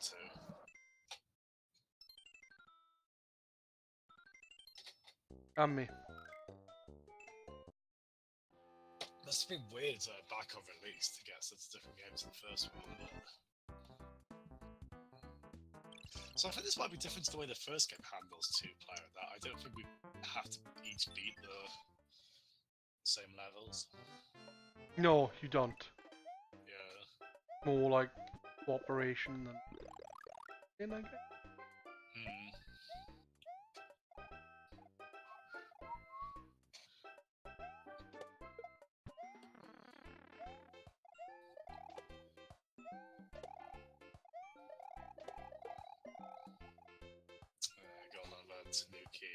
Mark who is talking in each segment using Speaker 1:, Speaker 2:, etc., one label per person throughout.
Speaker 1: too.
Speaker 2: And me.
Speaker 1: Must have been weird back on release to get such different games in the first one. So I think this might be different to the way the first game handles two-player. That I don't think we have to each beat the same levels.
Speaker 2: No, you don't.
Speaker 1: Yeah.
Speaker 2: More like cooperation than. I guess.
Speaker 1: Got another Tanuki.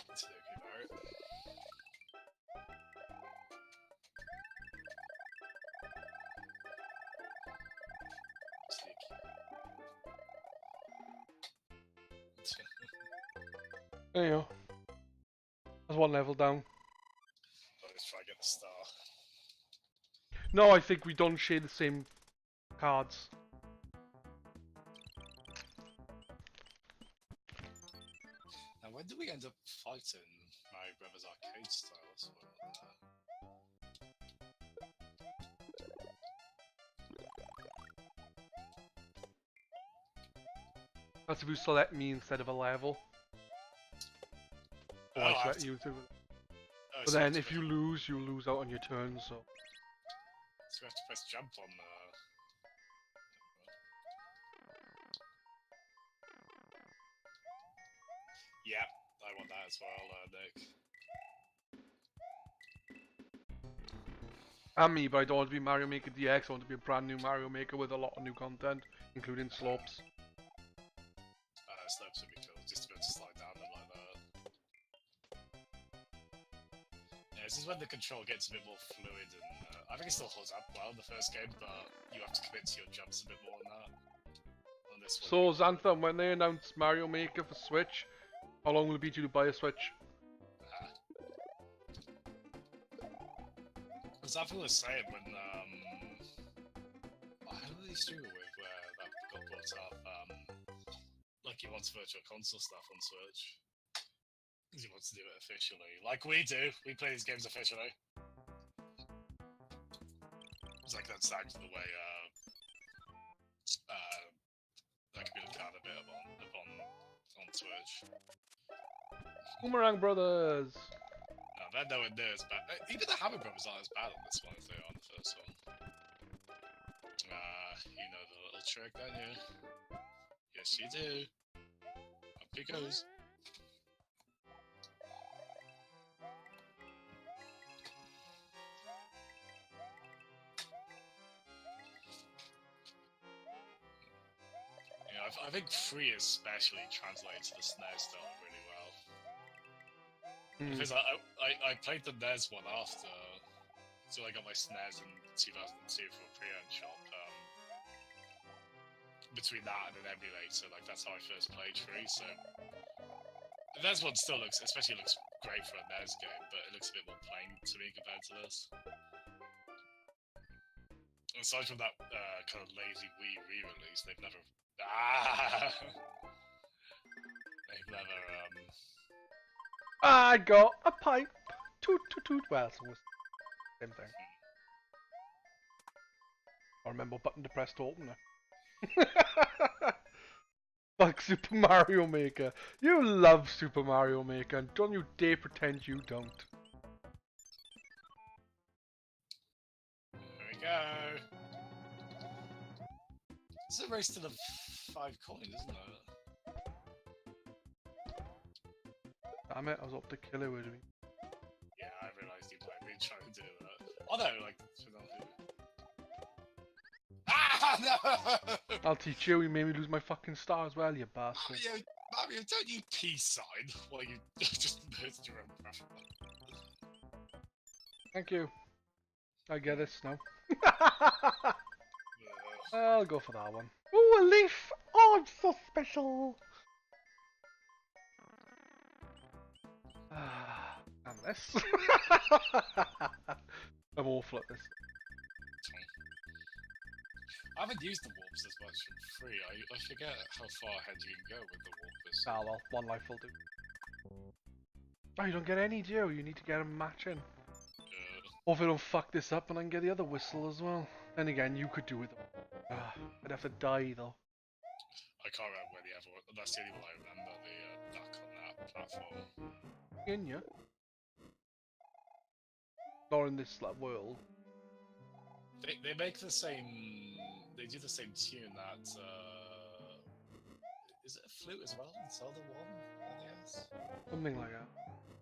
Speaker 1: Tanuki Barrett.
Speaker 2: There you go. There's one level down.
Speaker 1: Let's try and get the star.
Speaker 2: No, I think we don't share the same cards.
Speaker 1: Now, when do we end up fighting Mario Brothers arcade style as well?
Speaker 2: That's if you select me instead of a level. Or I select you to. But then if you lose out on your turn, so.
Speaker 1: So we have to press jump on Yep, I want that as well, Nick.
Speaker 2: And me, but I don't want to be Mario Maker DX, I want to be a brand new Mario Maker with a lot of new content, including slopes.
Speaker 1: Slopes would be cool, just to be able to slide down them like that. Yeah, this is when the control gets a bit more fluid, and I think it still holds up well in the first game, but you have to commit to your jumps a bit more than that. On this one.
Speaker 2: So, Xanthan, when they announce Mario Maker for Switch, how long will it be till you buy a Switch?
Speaker 1: Xanthan was saying when, I really struggle with where that got brought up, like he wants virtual console stuff on Switch. Because he wants to do it officially. Like we do. We play these games officially. It's like that's actually the way that can be looked at a bit on Switch.
Speaker 2: Boomerang Brothers!
Speaker 1: No, they're nowhere near as bad. Even the Hammer Brothers aren't as bad on this one as they are on the first one. You know the little trick, don't you? Yes, you do. Up he goes. Yeah, I think 3 especially translates to the SNES style really well. Because I played the NES one after, so I got my SNES in 2002 from a pre-owned shop. Between that and an emulator, like that's how I first played 3. So the NES one still looks great for a NES game, but it looks a bit more plain to me compared to this. Aside from that kind of lazy Wii re-release, they've never
Speaker 2: I got a pipe! Toot toot toot. Well, it's almost the same thing. I remember what button to press to open it. Like Super Mario Maker. You love Super Mario Maker, and don't you dare pretend you don't.
Speaker 1: There we go. It's a race to the 5 coins, isn't it?
Speaker 2: Damn it, I was up to kill it with me.
Speaker 1: Yeah, I realised you might be trying to do that. Oh no, like... Ah, no!
Speaker 2: I'll teach you, you made me lose my fucking star as well, you bastard.
Speaker 1: Mario, don't you peace sign while you just burst your own breath.
Speaker 2: Thank you. I get this now. I'll go for that one. Ooh, a leaf! Oh, I'm so special! And this. I'm awful at this.
Speaker 1: I haven't used the warps as much in 3. I forget how far ahead you can go with the warpers.
Speaker 2: Ah well, one life will do. Oh, you don't get any, do you? You need to get them matching. Hopefully don't fuck this up and I can get the other whistle as well. Then again, you could do with them. I'd have to die though.
Speaker 1: I can't remember where the other one. That's the only one I remember. The duck on that platform.
Speaker 2: In ya? Not in this like, world.
Speaker 1: They make the same. They do the same tune that. Is it a flute as well? In Zelda 1, I guess.
Speaker 2: Something like that.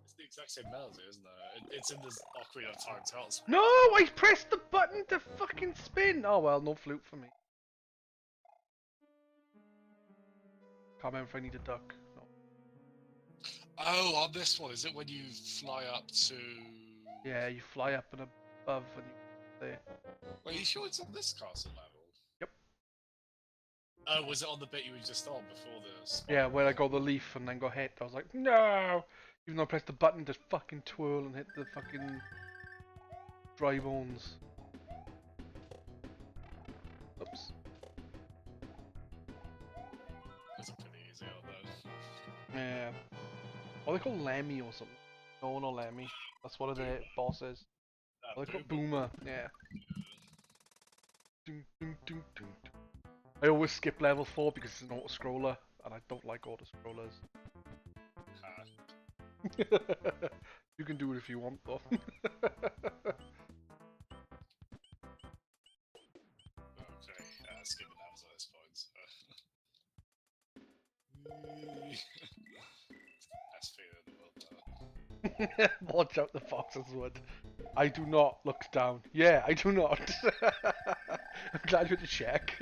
Speaker 1: It's the exact same melody, isn't it? It's in this Ocarina of Time Tales.
Speaker 2: No, I pressed the button to fucking spin. Oh well, no flute for me. Can't remember if I need a duck. No.
Speaker 1: Oh, on this one, is it when you fly up to?
Speaker 2: Yeah, you fly up and above and you there.
Speaker 1: Are you sure it's on this castle level?
Speaker 2: Yep.
Speaker 1: Oh, was it on the bit you were just on before this?
Speaker 2: Yeah, where I got the leaf and then got hit. I was like, no! Even though I pressed the button to fucking twirl and hit the fucking dry bones. Oops.
Speaker 1: Those are pretty easy, aren't they?
Speaker 2: Yeah. Or they called Lemmy or something. No, not Lemmy. That's one of the bosses. Oh, they called Boomer. Yeah. Ding, ding, ding, ding, ding. I always skip level 4 because it's an auto-scroller, and I don't like auto-scrollers. You can do it if you want, though.
Speaker 1: Okay, skipping levels at this point. Best feeling in the world, though.
Speaker 2: Watch out, the foxes would. I do not look down. Yeah, I do not. I'm glad you had to check.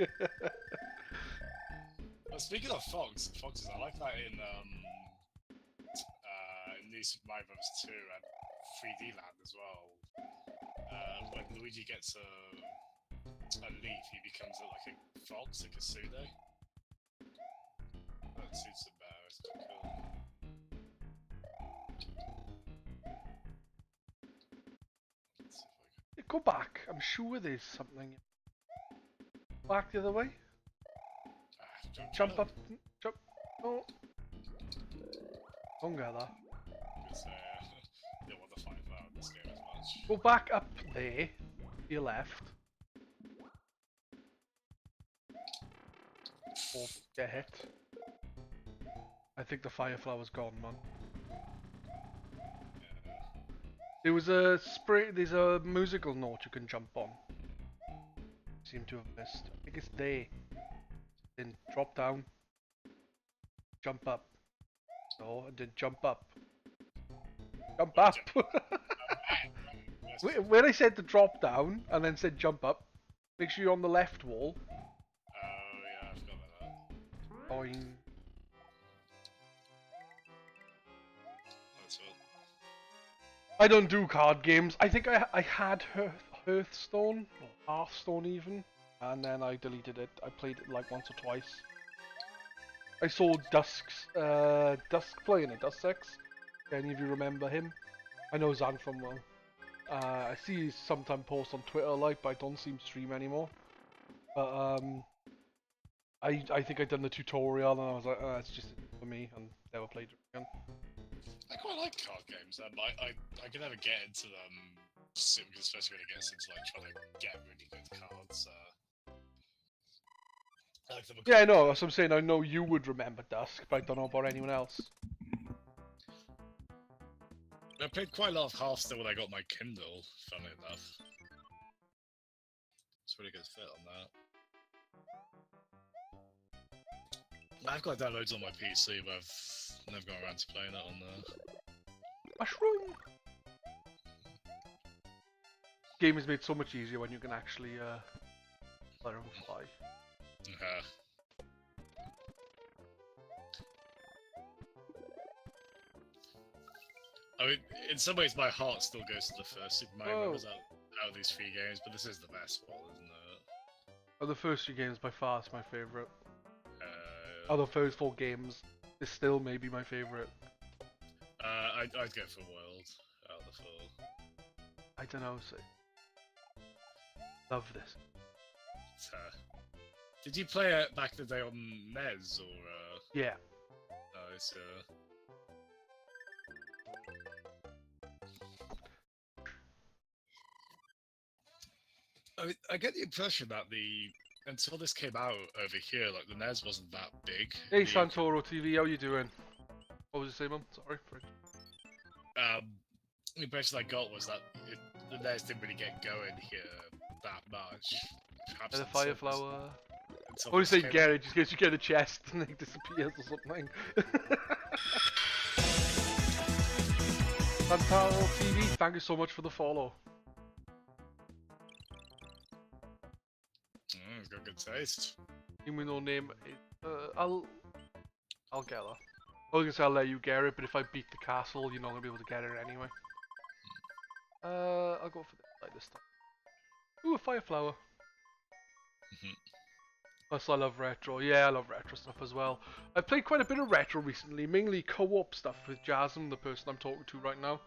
Speaker 1: Well, speaking of foxes, I like that in New Super Mario Bros. 2 and 3D Land as well. When Luigi gets a leaf, he becomes like a fox, like a pseudo. That suits him better. It's quite cool. Let's see if I can...
Speaker 2: Go back. I'm sure there's something. Back the other way. Jump up. Jump. Oh. Don't get that.
Speaker 1: Don't want to find out this game as much.
Speaker 2: Go back up there. To your left. Or get hit. I think the fire flower's gone, man. There was a spray. There's a musical note you can jump on. Seem to have missed. I think it's there. Then drop down. Jump up. No, and then jump up. Jump up! When I said to drop down and then said jump up, make sure you're on the left wall.
Speaker 1: Oh yeah, I forgot about that.
Speaker 2: Boing.
Speaker 1: That's it.
Speaker 2: I don't do card games. I think I had Hearthstone, or Hearthstone even, and then I deleted it. I played it like once or twice. I saw Dusk playing it, Dusk6. Any of you remember him? I know Xanthan well. I see he sometimes posts on Twitter like, but I don't see him stream anymore. But I think I'd done the tutorial and I was like, it's just for me, and never played it again.
Speaker 1: I quite like card games. I can never get into them, especially when it gets into like trying to get really good cards. I like them.
Speaker 2: Yeah, I know. That's what I'm saying. I know you would remember Dusk, but I don't know about anyone else.
Speaker 1: I played quite a lot of Hearthstone when I got my Kindle, funnily enough. It's a really good fit on that. I've got downloads on my PC, but I've never got around to playing it on there.
Speaker 2: Mushroom! Game is made so much easier when you can actually let them fly.
Speaker 1: Yeah. I mean, in some ways, my heart still goes to the first Super Mario Bros. Out of these 3 games, but this is the best one, isn't it?
Speaker 2: Oh, the first 3 games by far is my favourite. The first 4 games is still maybe my favourite.
Speaker 1: I'd go for World out of the 4.
Speaker 2: I don't know. So... Love this.
Speaker 1: Did you play it back in the day on NES or?
Speaker 2: Yeah.
Speaker 1: Nice. I get the impression that until this came out over here, like the NES wasn't that big.
Speaker 2: Hey Santoro TV, how you doing? What was you saying, Mum? Sorry.
Speaker 1: The impression I got was that the NES didn't really get going here that much. Perhaps
Speaker 2: The
Speaker 1: until
Speaker 2: fire
Speaker 1: this-
Speaker 2: flower.
Speaker 1: until
Speaker 2: I was
Speaker 1: this
Speaker 2: saying
Speaker 1: came
Speaker 2: Gary, just in case you get a chest and it disappears or something. Santoro TV, thank you so much for the follow.
Speaker 1: It's got good taste.
Speaker 2: Even with no name, I'll get her. I was gonna say I'll let you get it, but if I beat the castle, you're not gonna be able to get it anyway. I'll go for this like this time. Ooh, a fire flower. Plus, I love retro. Yeah, I love retro stuff as well. I've played quite a bit of retro recently, mainly co-op stuff with Jasm, the person I'm talking to right now.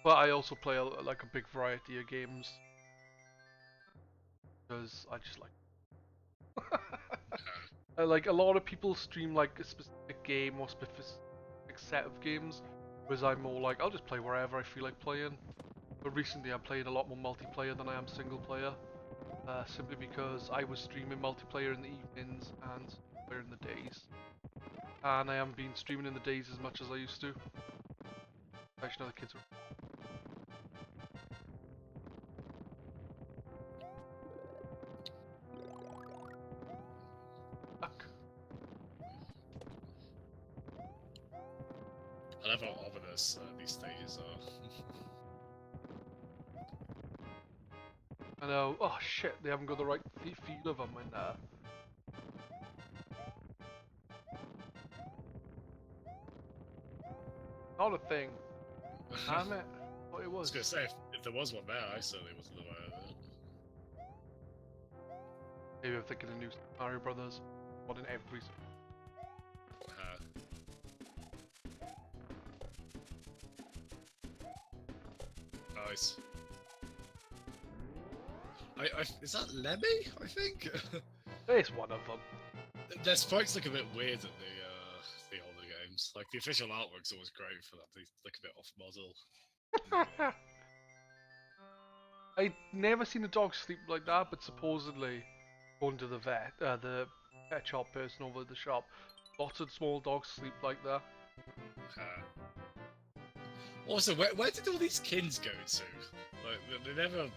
Speaker 2: But I also play like a big variety of games because I just like. Like a lot of people stream like a specific game or specific set of games, whereas I'm more like I'll just play wherever I feel like playing. But recently I'm playing a lot more multiplayer than I am single player, simply because I was streaming multiplayer in the evenings and single player in the days, and I haven't been streaming in the days as much as I used to. Actually, no, the kids are. Fuck.
Speaker 1: I love how ominous these stages are.
Speaker 2: I know. Oh shit! They haven't got the right feel of them in there. Not a thing. Damn it! What it
Speaker 1: I was
Speaker 2: was.
Speaker 1: gonna say, if there was one there, I certainly wasn't aware of it.
Speaker 2: Maybe I'm thinking of new Mario Brothers. One in every.
Speaker 1: Nice. Is that Lemmy? I think.
Speaker 2: There's one of them.
Speaker 1: Their sprites look a bit weird at the older games. Like the official artwork's always great for that. They look a bit off model.
Speaker 2: I never seen a dog sleep like that, but supposedly, going to the pet shop person over at the shop, lots of small dogs sleep like that.
Speaker 1: Also, where did all these kids go to? Like they never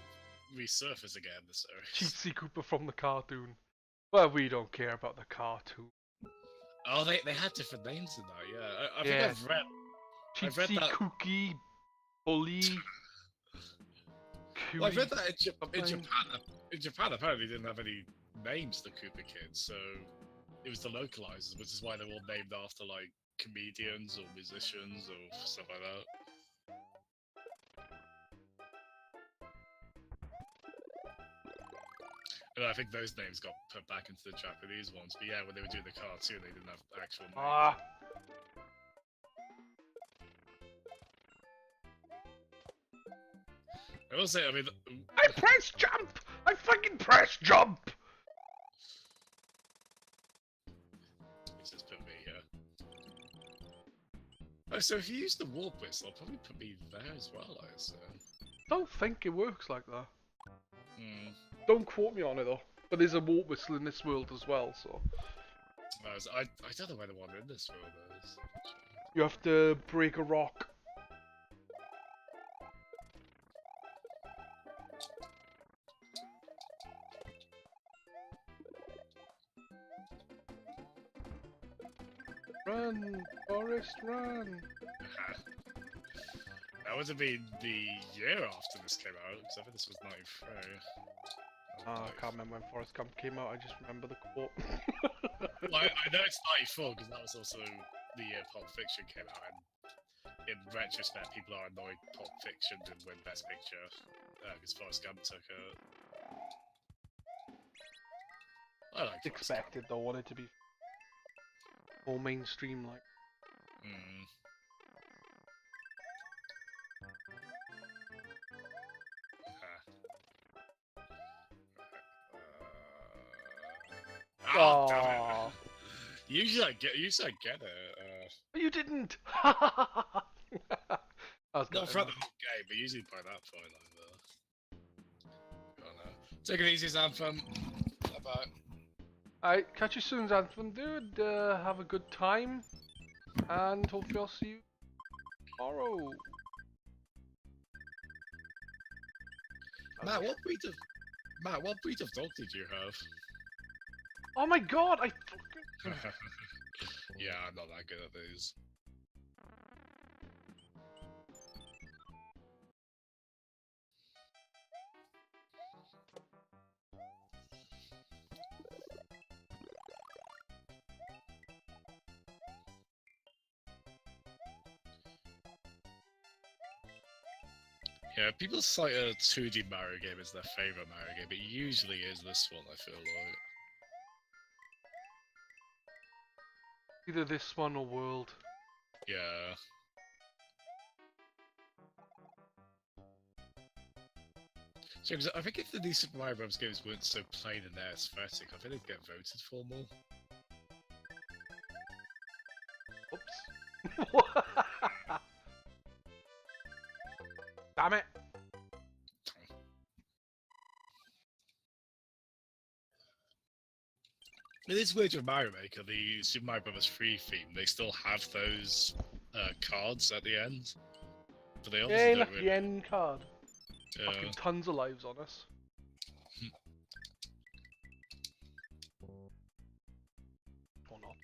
Speaker 1: resurface again in the series.
Speaker 2: Cheatsy Cooper from the cartoon. Well, we don't care about the cartoon.
Speaker 1: Oh, they had different names in that. Yeah, I think
Speaker 2: Yeah.
Speaker 1: I've read
Speaker 2: Cheatsy
Speaker 1: that-
Speaker 2: Cookie, Bully.
Speaker 1: Well, I read that in
Speaker 2: something.
Speaker 1: Japan. In Japan, apparently, they didn't have any names, the Koopa Kids, so it was the localizers, which is why they're all named after like comedians or musicians or stuff like that. And I think those names got put back into the Japanese ones, but yeah, when they were doing the cartoon, they didn't have actual names.
Speaker 2: Ah.
Speaker 1: I will say, I mean,
Speaker 2: I press jump! I fucking press jump!
Speaker 1: it's just put me here. Oh, so if you use the warp whistle, it'll probably put me there as well, I assume.
Speaker 2: Don't think it works like that.
Speaker 1: Hmm.
Speaker 2: Don't quote me on it though. But there's a warp whistle in this world as well, so
Speaker 1: I don't know where the one in this world is.
Speaker 2: you have to break a rock. Run, Forest, run!
Speaker 1: That would have been the year after this came out, because I think this was 93.
Speaker 2: I can't remember when Forrest Gump came out, I just remember the quote.
Speaker 1: Well, I know it's 94, because that was also the year Pulp Fiction came out, and in retrospect, people are annoyed Pulp Fiction didn't win Best Picture, because Forrest Gump took it. I like Forrest Gump.
Speaker 2: Expected though, wanted to be more mainstream like.
Speaker 1: Mm. Oh, damn it.
Speaker 2: Oh,
Speaker 1: Usually I get it.
Speaker 2: but you didn't. I was
Speaker 1: Not
Speaker 2: gutted,
Speaker 1: throughout
Speaker 2: man.
Speaker 1: the whole game, but usually by that point, I don't know. Take it easy, Xanthan. Bye-bye.
Speaker 2: Alright, catch you soon, Xanthan, dude. Have a good time, and hopefully I'll see you tomorrow.
Speaker 1: Matt, what breed of dog did you have?
Speaker 2: Oh my god, I fucking...
Speaker 1: Yeah, I'm not that good at these. Yeah, people cite a 2D Mario game as their favorite Mario game, but it usually is this one, I feel like.
Speaker 2: Either this one or World.
Speaker 1: Yeah. So, 'cause I think if the new Super Mario Bros. Games weren't so plain in their aesthetic, I think they'd get voted for more.
Speaker 2: Oops. Damn it.
Speaker 1: It is weird with Mario Maker, the Super Mario Bros. 3 theme, they still have those cards at the end. But they obviously
Speaker 2: Yay,
Speaker 1: don't
Speaker 2: left
Speaker 1: really...
Speaker 2: the end card.
Speaker 1: Yeah.
Speaker 2: Fucking tons of lives on us. Or not.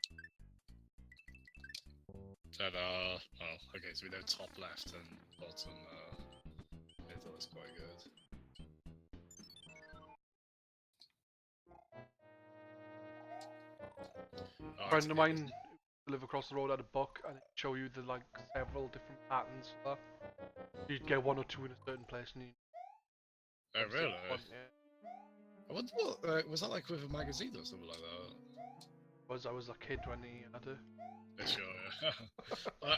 Speaker 1: Ta-da! Oh, okay, so we know top left and bottom middle is quite good.
Speaker 2: A friend of mine who live across the road had a book and it show you the like several different patterns for that. You'd get one or two in a certain place and you
Speaker 1: Oh, really?
Speaker 2: one, yeah.
Speaker 1: I wonder what, was that like with a magazine or something like that?
Speaker 2: I was a kid when he had it.
Speaker 1: Yeah, sure, yeah.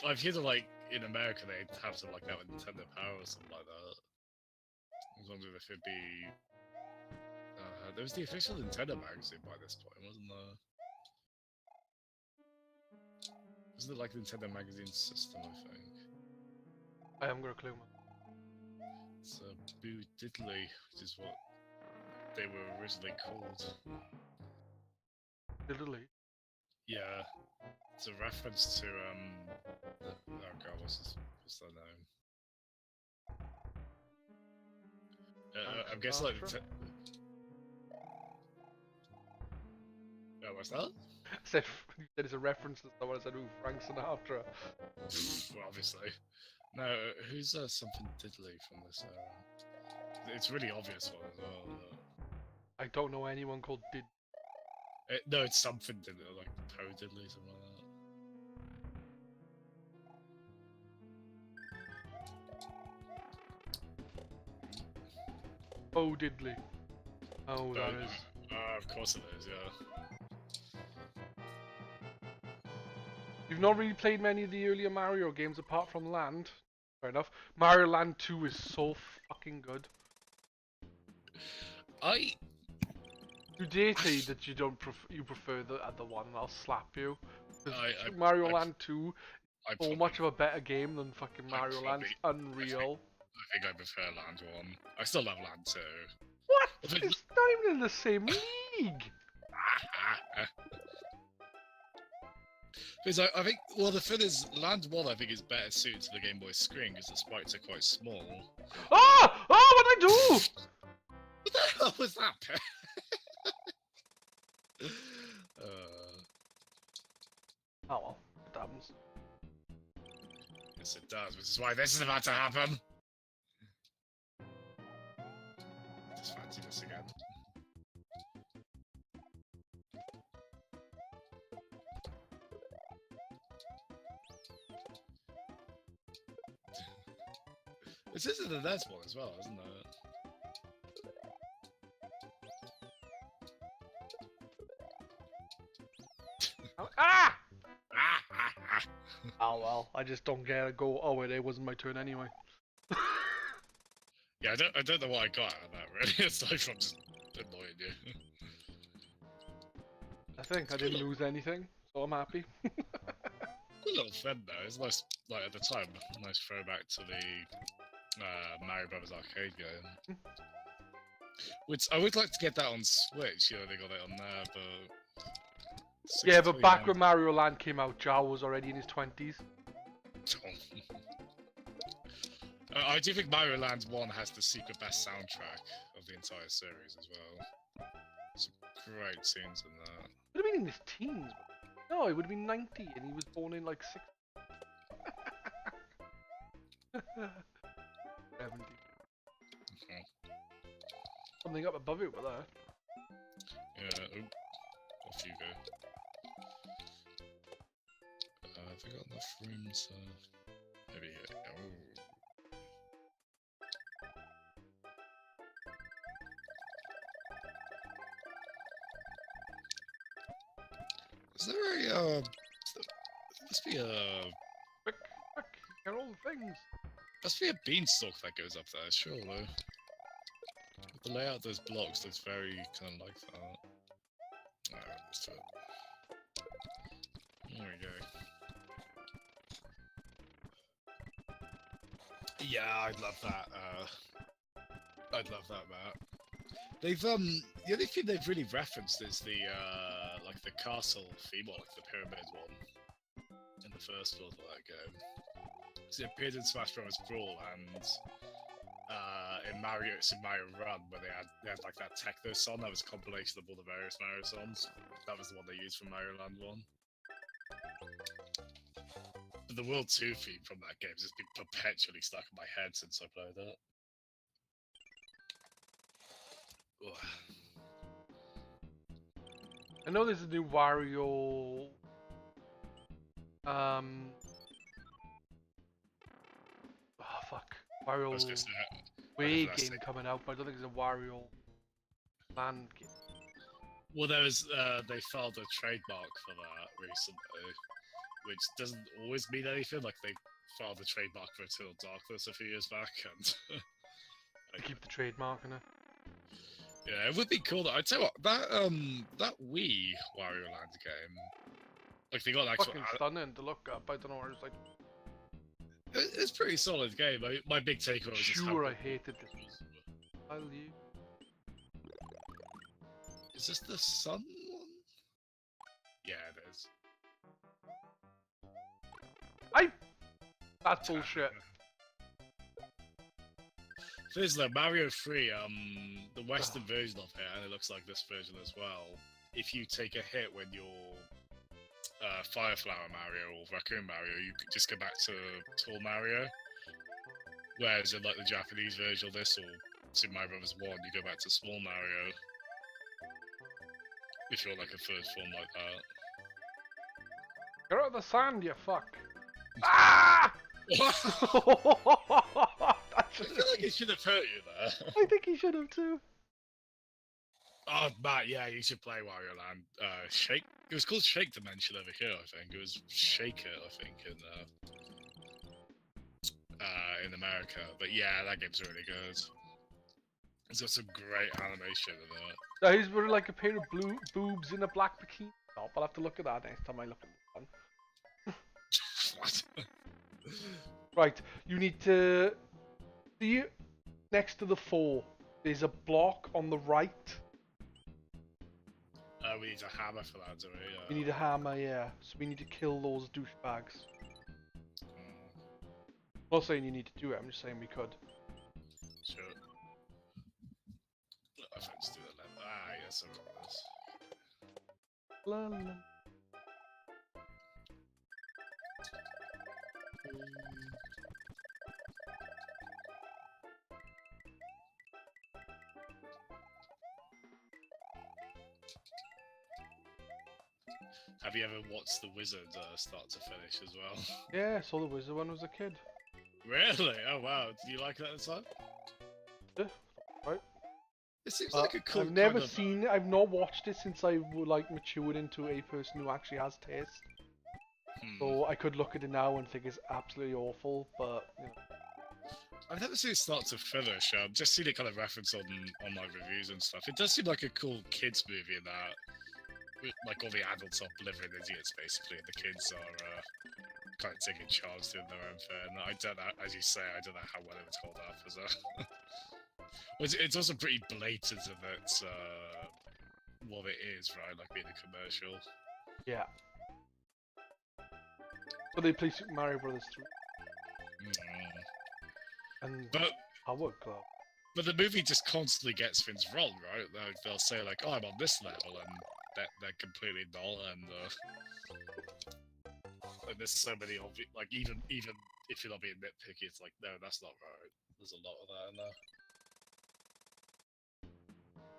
Speaker 1: I've heard of like, in America they'd have something like that with Nintendo Power or something like that. I was wondering if it'd be... there was the official Nintendo magazine by this point, wasn't there? Wasn't it like Nintendo magazine system, I think?
Speaker 2: I haven't got a clue, man.
Speaker 1: It's Boo Diddley, which is what they were originally called.
Speaker 2: Literally.
Speaker 1: Yeah, it's a reference to oh god, what's their name? I'm guessing like
Speaker 2: Sinatra?
Speaker 1: what's that?
Speaker 2: I said, you said it's a reference to someone. I said, ooh, Frank Sinatra.
Speaker 1: Well, obviously. No, who's something diddly from this era? It's a really obvious one as well.
Speaker 2: I don't know anyone called Did.
Speaker 1: No, it's something diddly, like Poe Diddley, something like that.
Speaker 2: Oh, Diddley. Oh, that is.
Speaker 1: Of course it is, yeah.
Speaker 2: You've not really played many of the earlier Mario games apart from Land. Fair enough. Mario Land 2 is so fucking good. You dare say that you don't you prefer the other one, and I'll slap you. Mario Land 2 is so much of a better game than fucking Mario Land. It's unreal.
Speaker 1: I think I prefer Land 1. I still love Land 2.
Speaker 2: What? It's not even in the same league.
Speaker 1: Because I think, well, the thing is, Land 1 I think is better suited to the Game Boy screen because the sprites are quite small.
Speaker 2: Ah! Oh, what'd I do?
Speaker 1: What the hell was that?
Speaker 2: Oh well, it happens.
Speaker 1: Yes, it does, which is why this is about to happen. Just fancy this again. This isn't the NES one as well, isn't it?
Speaker 2: Ah! Oh well, I just don't get to go. Oh wait, it wasn't my turn anyway.
Speaker 1: Yeah, I don't know what I got out of that really. Aside from just annoying you.
Speaker 2: I think I didn't lose anything, so I'm happy.
Speaker 1: Good little friend though. It's nice, like at the time, nice throwback to the Mario Brothers arcade game. Which I would like to get that on Switch. You know, they got it on there, but
Speaker 2: Yeah, but
Speaker 1: 60
Speaker 2: back when Mario Land came out, Jao was already in his 20s.
Speaker 1: I do think Mario Land 1 has the secret best soundtrack of the entire series as well. Some great scenes in that.
Speaker 2: Would have been in his teens. No, he would have been 90, and he was born in like 60. 70.
Speaker 1: Okay.
Speaker 2: Something up above it with that.
Speaker 1: Yeah, off you go. Have I got enough room to... Maybe... Oh. Is there a, there must be a...
Speaker 2: Quick, quick, get all the things.
Speaker 1: Must be a beanstalk that goes up there, surely. The layout of those blocks looks very kind of like that. Alright, let's do it. There we go. Yeah, I'd love that. I'd love that map. They've the only thing they've really referenced is the like the castle theme, or like the pyramid one in the first floor of that game. So it appeared in Smash Bros. Brawl and in Mario Run, where they had like that techno song that was a compilation of all the various Mario songs. That was the one they used from Mario Land 1. But the World 2 theme from that game has been perpetually stuck in my head since I played it. Ugh.
Speaker 2: I know there's a new Wario. Oh fuck,
Speaker 1: I was gonna
Speaker 2: Wario
Speaker 1: say,
Speaker 2: Way
Speaker 1: that's
Speaker 2: game
Speaker 1: it.
Speaker 2: coming out, but I don't think there's a Wario Land game.
Speaker 1: well, there was they filed a trademark for that recently, which doesn't always mean anything. Like they filed a trademark for Eternal Darkness a few years back, and
Speaker 2: They keep the trademark in it.
Speaker 1: yeah, it would be cool. I tell you what, that Wii Wario Land game, like they got an actual.
Speaker 2: Fucking stunning to look up. I don't know. It's like
Speaker 1: It's a pretty solid game. My big takeaway was just how
Speaker 2: sure I
Speaker 1: good
Speaker 2: hated
Speaker 1: it
Speaker 2: this.
Speaker 1: was.
Speaker 2: I'll you.
Speaker 1: Is this the sun one? Yeah, it is.
Speaker 2: That's bullshit.
Speaker 1: There's the Mario 3, the Western version of it, and it looks like this version as well. If you take a hit when you're Fire Flower Mario or Raccoon Mario, you could just go back to Tall Mario. Whereas in like the Japanese version of this, or Super Mario Bros. 1, you go back to Small Mario. If you're like a third form like that.
Speaker 2: Get out of the sand, you fuck. Ah!
Speaker 1: I
Speaker 2: That's
Speaker 1: feel like it should have hurt you there.
Speaker 2: I think he should have too.
Speaker 1: Oh, Matt, yeah, you should play Wario Land. Shake. It was called Shake Dimension over here, I think. It was Shake It, I think, in America. But yeah, that game's really good. It's got some great animation in it.
Speaker 2: Those were like a pair of blue boobs in a black bikini. Oh, I'll have to look at that next time I look at this one.
Speaker 1: What?
Speaker 2: Right, you need to see next to the 4. There's a block on the right.
Speaker 1: We need a hammer for that, do we?
Speaker 2: We need a hammer, yeah. So we need to kill those douchebags. I'm not saying you need to do it. I'm just saying we could.
Speaker 1: Sure. I think let's do that then. Ah, yes, I've got this.
Speaker 2: La, la.
Speaker 1: Have you ever watched The Wizard start to finish as well?
Speaker 2: Yeah, I saw the wizard when I was a kid.
Speaker 1: Really? Oh wow, did you like that at the time?
Speaker 2: Yeah, right.
Speaker 1: It seems like a cool
Speaker 2: I've never
Speaker 1: kind of,
Speaker 2: seen it. I've not watched it since I like matured into a person who actually has taste. So I could look at it now and think it's absolutely awful, but you know.
Speaker 1: I've never seen it start to finish. I've just seen it kind of referenced on like reviews and stuff. It does seem like a cool kids movie in that like all the adults are delivering idiots basically, and the kids are kind of taking charge, doing their own thing. And I don't know, as you say, I don't know how well it would hold up as a. It's also pretty blatant of it, what it is, right? Like being a commercial.
Speaker 2: Yeah. But they play Super Mario Brothers 3. And
Speaker 1: But
Speaker 2: Power Glove.
Speaker 1: But the movie just constantly gets things wrong, right? Like, they'll say like, "Oh, I'm on this level," and they're completely not. And there's so many obvious, like even if you're not being nitpicky, it's like, no, that's not right. There's a lot of that in there.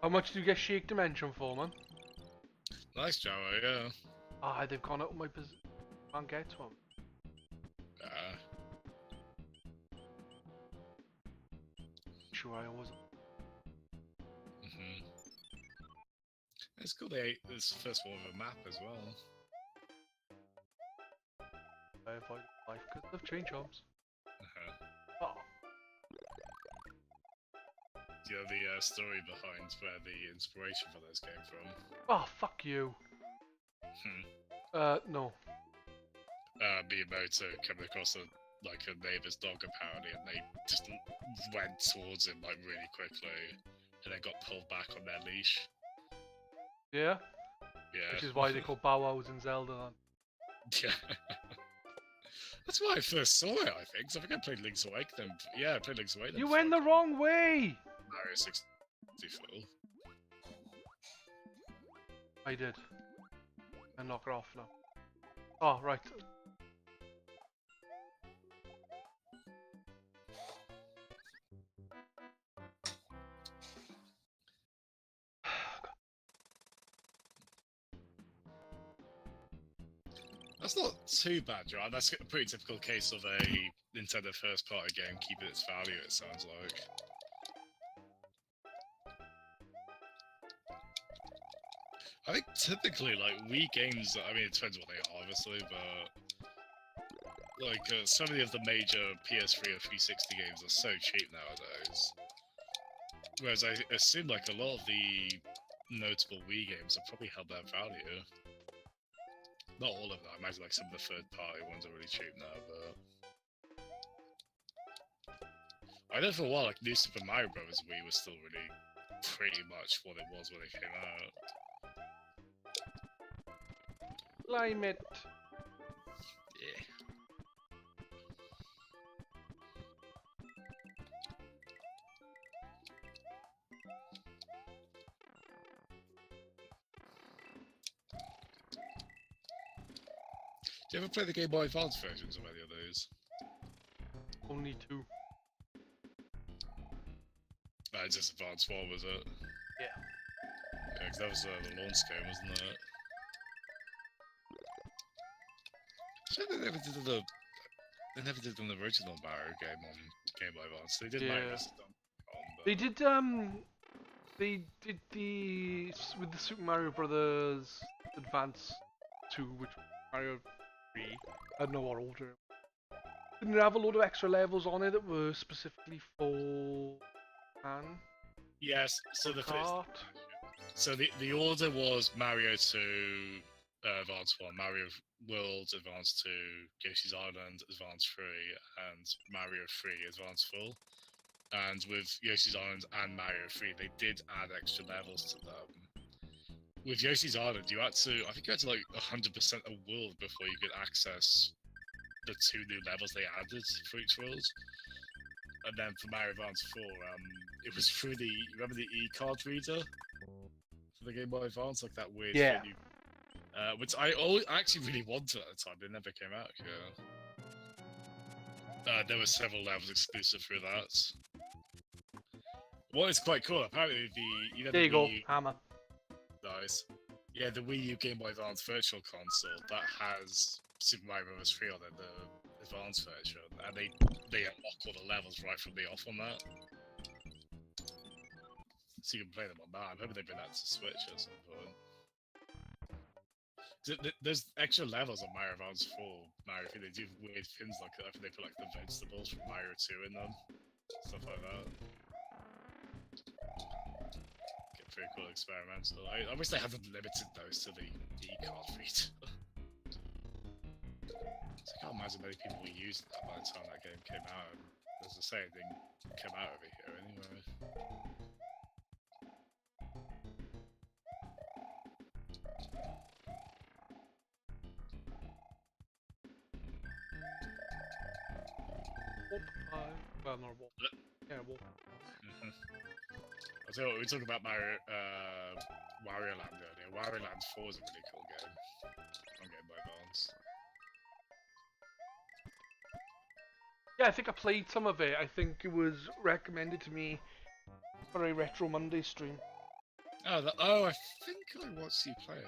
Speaker 2: How much do you get Shake Dimension for, man?
Speaker 1: Nice, Joe. Yeah.
Speaker 2: Ah, they've gone out of my position. Can't get to them. Sure, I wasn't.
Speaker 1: It's cool. They ate this first one with a map as well.
Speaker 2: I avoided life because of chain jobs. Oh.
Speaker 1: Do you know the story behind where the inspiration for this came from?
Speaker 2: Oh, fuck you. No.
Speaker 1: Miyamoto coming across a neighbor's dog apparently, and they just went towards him like really quickly, and then got pulled back on their leash.
Speaker 2: Yeah?
Speaker 1: Yeah.
Speaker 2: Which is why they call Bow Wows in Zelda then.
Speaker 1: Yeah. That's why I first saw it, I think. 'Cause I think I played Link's Awakening. Yeah, I played Link's Awakening.
Speaker 2: You went the wrong way!
Speaker 1: Mario 64.
Speaker 2: I did. And knock it off now. Oh, right.
Speaker 1: That's not too bad, right? That's a pretty typical case of a Nintendo first-party game keeping its value, it sounds like. I think typically, like, Wii games, I mean, it depends what they are, obviously, but... Like, so many of the major PS3 or 360 games are so cheap nowadays. Whereas I assume, like, a lot of the notable Wii games have probably held their value. Not all of them. I imagine like some of the third-party ones are really cheap now, but I know for a while like New Super Mario Bros. Wii was still really pretty much what it was when it came out.
Speaker 2: Lime it.
Speaker 1: Yeah. Do you ever play the Game Boy Advance versions of any of those?
Speaker 2: Only 2.
Speaker 1: Just Advance 1, was it?
Speaker 2: Yeah.
Speaker 1: Yeah, because that was the launch game, wasn't it? So they never did an original Mario game on Game Boy Advance. They did
Speaker 2: Yeah.
Speaker 1: but...
Speaker 2: They did the with the Super Mario Brothers Advance 2, which was Mario 3. I don't know what order. Didn't it have a load of extra levels on it that were specifically for Japan?
Speaker 1: Yes. So the order was Mario 2, Advance 1, Mario World Advance 2, Yoshi's Island Advance 3, and Mario 3 Advance Full. And with Yoshi's Island and Mario 3, they did add extra levels to them. With Yoshi's Island, I think you had to like 100% a world before you could access the 2 new levels they added for each world. And then for Mario Advance 4, it was through remember the e-card reader for the Game Boy Advance, like that weird thing which I actually really wanted at the time. They never came out. Yeah. There were several levels exclusive through that. What is quite cool, apparently
Speaker 2: there you go, hammer.
Speaker 1: Nice. Yeah, the Wii U Game Boy Advance Virtual Console that has Super Mario Bros. 3 on it, the Advance version, and they unlock all the levels right from the off on that. So you can play them on that. I'm hoping they bring that to Switch at some point. There's extra levels on Mario Advance 4. Mario 3, they do weird things like that. I think they put like the vegetables from Mario 2 in them. Stuff like that. Get pretty cool experimental. I wish they hadn't limited those to the e-card feature. I can't imagine many people were using that by the time that game came out. And as I say, it didn't come out over here anyway.
Speaker 2: Well, not warp. Yeah, warp.
Speaker 1: I tell you what, we were talking about Mario, Wario Land earlier. Wario Land 4 is a really cool game on Game Boy Advance.
Speaker 2: Yeah, I think I played some of it. I think it was recommended to me for a Retro Monday stream.
Speaker 1: Oh, I think I watched you play it.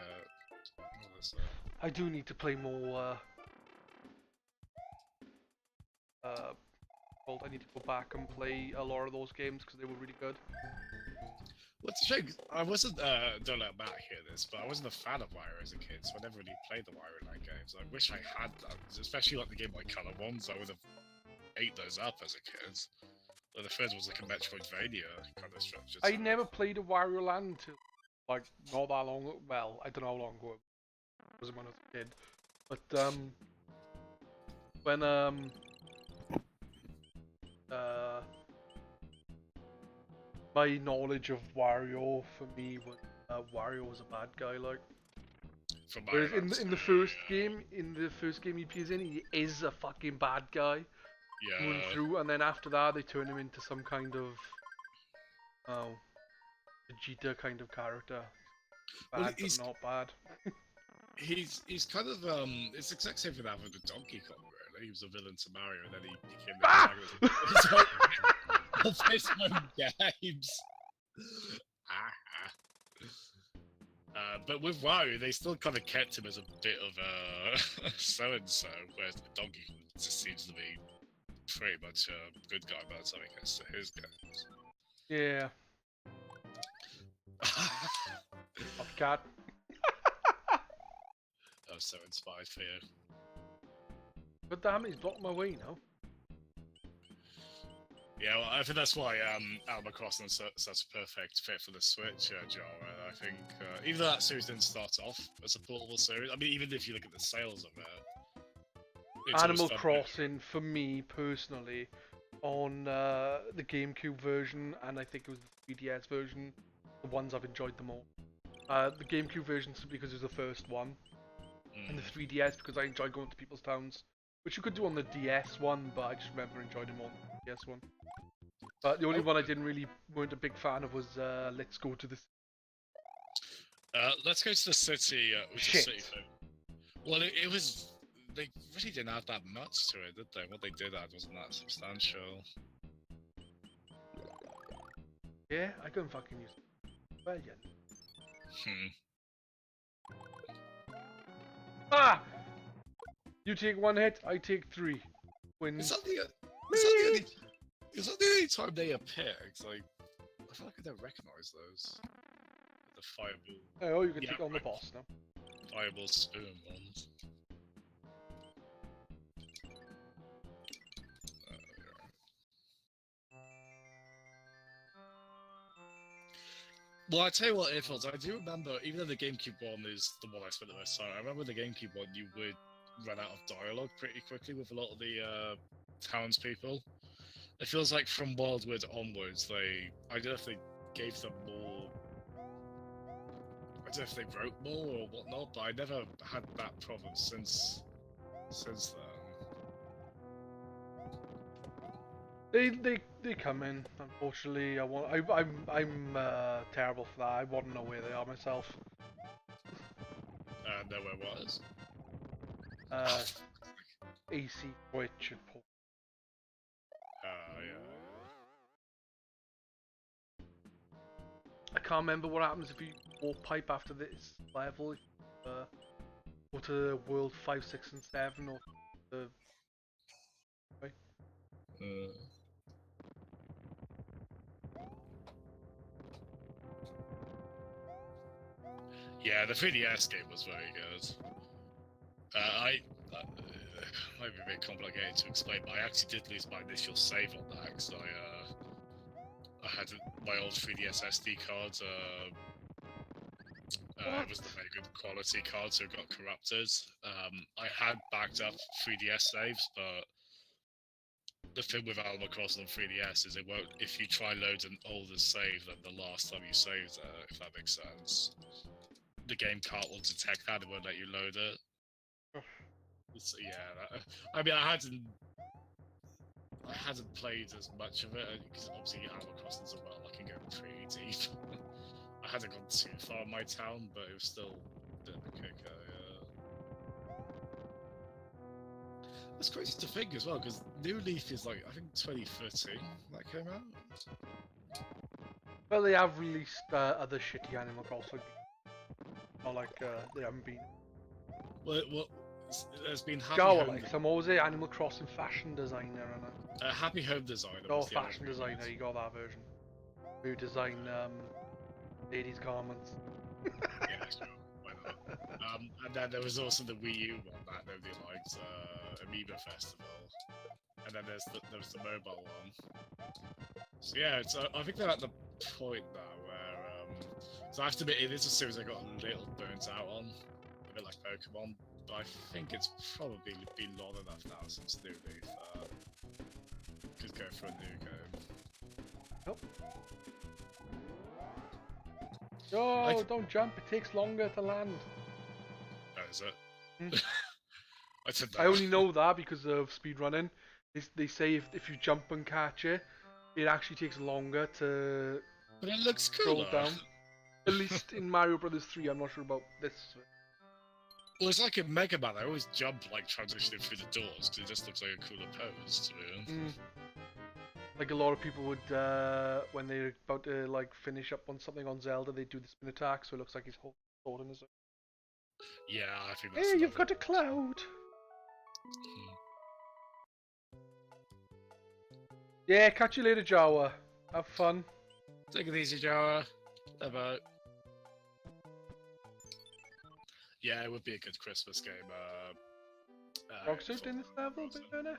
Speaker 1: What was that?
Speaker 2: I do need to play more. I need to go back and play a lot of those games because they were really good.
Speaker 1: Well, it's a shame, 'cause I wasn't, don't let Matt hear this, but I wasn't a fan of Wario as a kid, so I never really played the Wario Land games. I wish I had that, especially like the Game Boy Color ones. I would have ate those up as a kid. But the first was like a Metroidvania kind of structure.
Speaker 2: I never played a Wario Land until like not that long. Well, I don't know how long ago it was when I was a kid, but when my knowledge of Wario for me was Wario was a bad guy, like.
Speaker 1: From
Speaker 2: Whereas in the first game, he appears in, he is a fucking bad guy. Going through, and then after that, they turn him into some kind of Vegeta kind of character. Bad,
Speaker 1: well,
Speaker 2: but not bad.
Speaker 1: He's kind of it's the exact same thing that happened with Donkey Kong. Really, he was a villain to Mario, and then he became the protagonist of his own games. But with Wario, they still kind of kept him as a bit of a so-and-so, whereas Donkey Kong just seems to be pretty much a good guy by the time he gets to his games.
Speaker 2: Yeah. Cat.
Speaker 1: I was so inspired for you.
Speaker 2: But damn, he's blocking my way now.
Speaker 1: Yeah, well, I think that's why Animal Crossing is such a perfect fit for the Switch genre. I think even though that series didn't start off as a portable series, I mean, even if you look at the sales of it,
Speaker 2: Animal Crossing, for me personally, on the GameCube version, and I think it was the 3DS version, the ones I've enjoyed the more. The GameCube version simply because it was the first one, and the 3DS because I enjoyed going to people's towns, which you could do on the DS one, but I just remember enjoying it more on the DS one. But the only one I weren't a big fan of was Let's Go to the
Speaker 1: Let's Go to the City.
Speaker 2: Shit.
Speaker 1: Well, it was. They really didn't add that much to it, did they? What they did add wasn't that substantial.
Speaker 2: Yeah, I couldn't fucking use it. Well, yeah. Ah! You take one hit, I take 3. Win.
Speaker 1: Is that the only time they appear? It's like, I feel like I don't recognise those. The fireball.
Speaker 2: Oh, you can take on the boss now.
Speaker 1: Fireball spoon ones. Well, I tell you what, Airfields, I do remember, even though the GameCube one is the one I spent the most time, I remember the GameCube one, you would run out of dialogue pretty quickly with a lot of the townspeople. It feels like from Wildwood onwards, I don't know if they gave them more, I don't know if they wrote more or whatnot, but I never had that problem since then.
Speaker 2: They come in. Unfortunately, I'm terrible for that. I want to know where they are myself.
Speaker 1: Know where it was.
Speaker 2: AC Twitch and Port.
Speaker 1: Yeah.
Speaker 2: I can't remember what happens if you warp pipe after this level. Go to World 5, 6, and 7, or the. Right?
Speaker 1: Yeah, the 3DS game was very good. Might be a bit complicated to explain, but I actually did lose my initial save on that because I had my old 3DS SD card. It wasn't a very good quality card, so it got corrupted. I had backed up 3DS saves, but the thing with Animal Crossing on 3DS is it won't. If you try load an older save than the last time you saved it, if that makes sense, the game can't will detect that. It won't let you load it. Yeah, I mean, I hadn't played as much of it because obviously Animal Crossing's a world I can go pretty deep. I hadn't gone too far in my town, but it was still a bit of a kicker. Yeah. That's crazy to think as well, because New Leaf is like I think 2013 that came out.
Speaker 2: Well, they have released other shitty Animal Crossing. Not like they haven't been.
Speaker 1: Well, there's been Happy
Speaker 2: Jawa,
Speaker 1: Home.
Speaker 2: like some was it Animal Crossing fashion designer and
Speaker 1: Happy Home Designer.
Speaker 2: no
Speaker 1: was the other
Speaker 2: fashion
Speaker 1: thing.
Speaker 2: designer. You got that version. Who design ladies' garments.
Speaker 1: Yeah, sure. Why not? And then there was also the Wii U one that nobody liked, Amiibo Festival. And then there was the mobile one. So yeah, I think they're at the point now where, so I have to admit, it is a series I got a little burnt out on, a bit like Pokemon, but I think it's probably been long enough now since New Leaf. Could go for a new game.
Speaker 2: Nope. No, don't jump. It takes longer to land.
Speaker 1: Oh, is it?
Speaker 2: Hmm.
Speaker 1: I said that.
Speaker 2: I only know that because of speedrunning. They say if you jump and catch it, it actually takes longer to
Speaker 1: But it looks
Speaker 2: roll
Speaker 1: cool.
Speaker 2: down. At least in Mario Brothers 3, I'm not sure about this.
Speaker 1: Well, it's like in Mega Man. I always jump like transitioning through the doors because it just looks like a cooler pose to me.
Speaker 2: Like a lot of people would, when they're about to like finish up on something on Zelda, they do the spin attack, so it looks like he's holding in his.
Speaker 1: Yeah, I think that's.
Speaker 2: Hey, you've got a cloud. Yeah, catch you later, Jawa. Have fun.
Speaker 1: Take it easy, Jawa. About. Yeah, it would be a good Christmas game.
Speaker 2: Frog suit in this level, Banana?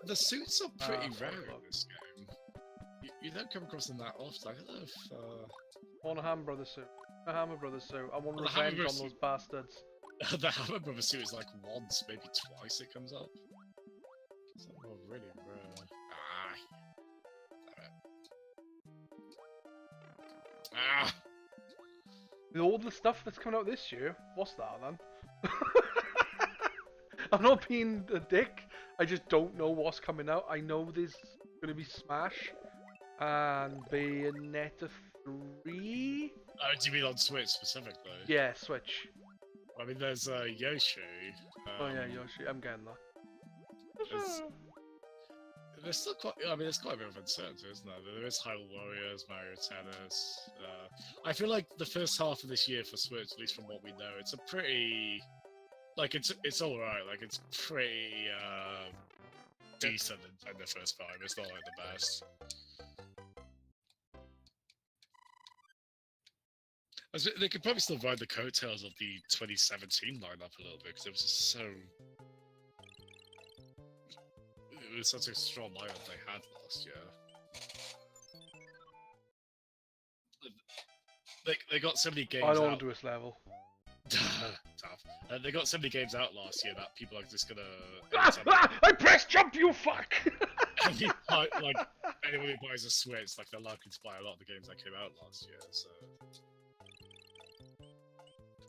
Speaker 1: The suits are pretty rare
Speaker 2: frog.
Speaker 1: in this game. You don't come across them that often. I don't know if.
Speaker 2: I want a Hammer Brothers suit. A Hammer Brothers suit. I want
Speaker 1: Well, the Hammer
Speaker 2: revenge on
Speaker 1: Brothers
Speaker 2: those bastards.
Speaker 1: the Hammer Brothers suit is like once, maybe twice it comes up. It's not really rare. Ah!
Speaker 2: With all the stuff that's coming out this year, what's that then? I'm not being a dick. I just don't know what's coming out. I know there's gonna be Smash and Bayonetta 3.
Speaker 1: Oh, do you mean on Switch specifically?
Speaker 2: Yeah, Switch.
Speaker 1: I mean, there's Yoshi.
Speaker 2: Oh yeah, Yoshi. I'm getting that.
Speaker 1: There's still quite. I mean, there's quite a bit of uncertainty, isn't there? There is Hyrule Warriors, Mario Tennis. I feel like the first half of this year for Switch, at least from what we know, it's a pretty. Like it's all right. Like it's pretty decent in the first 5. It's not like the best. They could probably still ride the coattails of the 2017 lineup a little bit because it was just so. It was such a strong lineup they had last year. They got so many games.
Speaker 2: I don't
Speaker 1: out.
Speaker 2: want to do this level.
Speaker 1: Tough. They got so many games out last year that people are just gonna.
Speaker 2: I pressed jump, you fuck!
Speaker 1: Like anyone who buys a Switch, like they're likely to buy a lot of the games that came out last year. So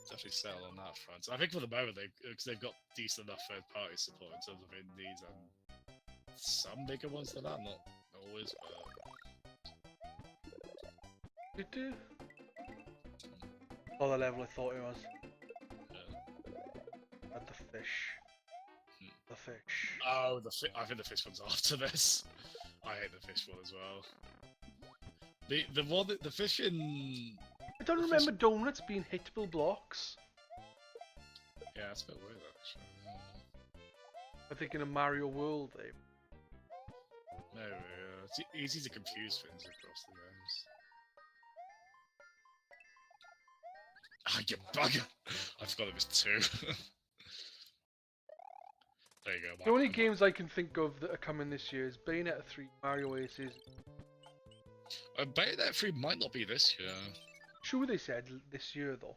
Speaker 1: definitely sell on that front. I think for the moment because they've got decent enough third-party support in terms of indies and some bigger ones than that. Not always, but.
Speaker 2: Oh, the level I thought it was.
Speaker 1: Yeah.
Speaker 2: At the fish. The fish.
Speaker 1: Oh, I think the fish one's after this. I hate the fish one as well. The fish in.
Speaker 2: I don't remember donuts being hittable blocks.
Speaker 1: Yeah, that's a bit weird actually.
Speaker 2: I think in a Mario World, they.
Speaker 1: No, it's easy to confuse things across the games. Ah, you bugger! I forgot it was 2. There you go.
Speaker 2: The only games I can think of that are coming this year is Bayonetta 3, Mario Aces.
Speaker 1: Bayonetta 3 might not be this year.
Speaker 2: Sure, they said this year though.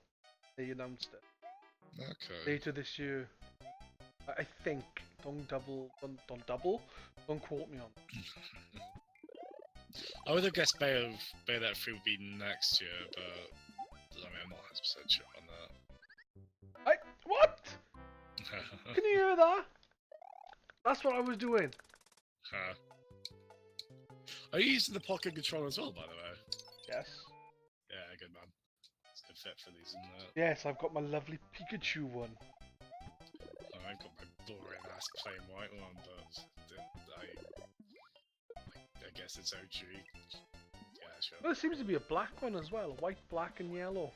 Speaker 2: They announced it
Speaker 1: Okay.
Speaker 2: later this year. I think. Don't quote me on.
Speaker 1: I would have guessed Bayonetta 3 would be next year, but I mean, I'm not 100% sure on
Speaker 2: What?
Speaker 1: that.
Speaker 2: Can you hear that? That's what I was doing.
Speaker 1: Huh. Are you using the pocket controller as well, by the way?
Speaker 2: Yes.
Speaker 1: Yeah, good man. It's a good fit for these, isn't it?
Speaker 2: Yes, I've got my lovely Pikachu one.
Speaker 1: Oh, I've got my boring ass plain white one, but I guess it's OG. Yeah, sure.
Speaker 2: Well, there seems to be a black one as well. White, black, and yellow.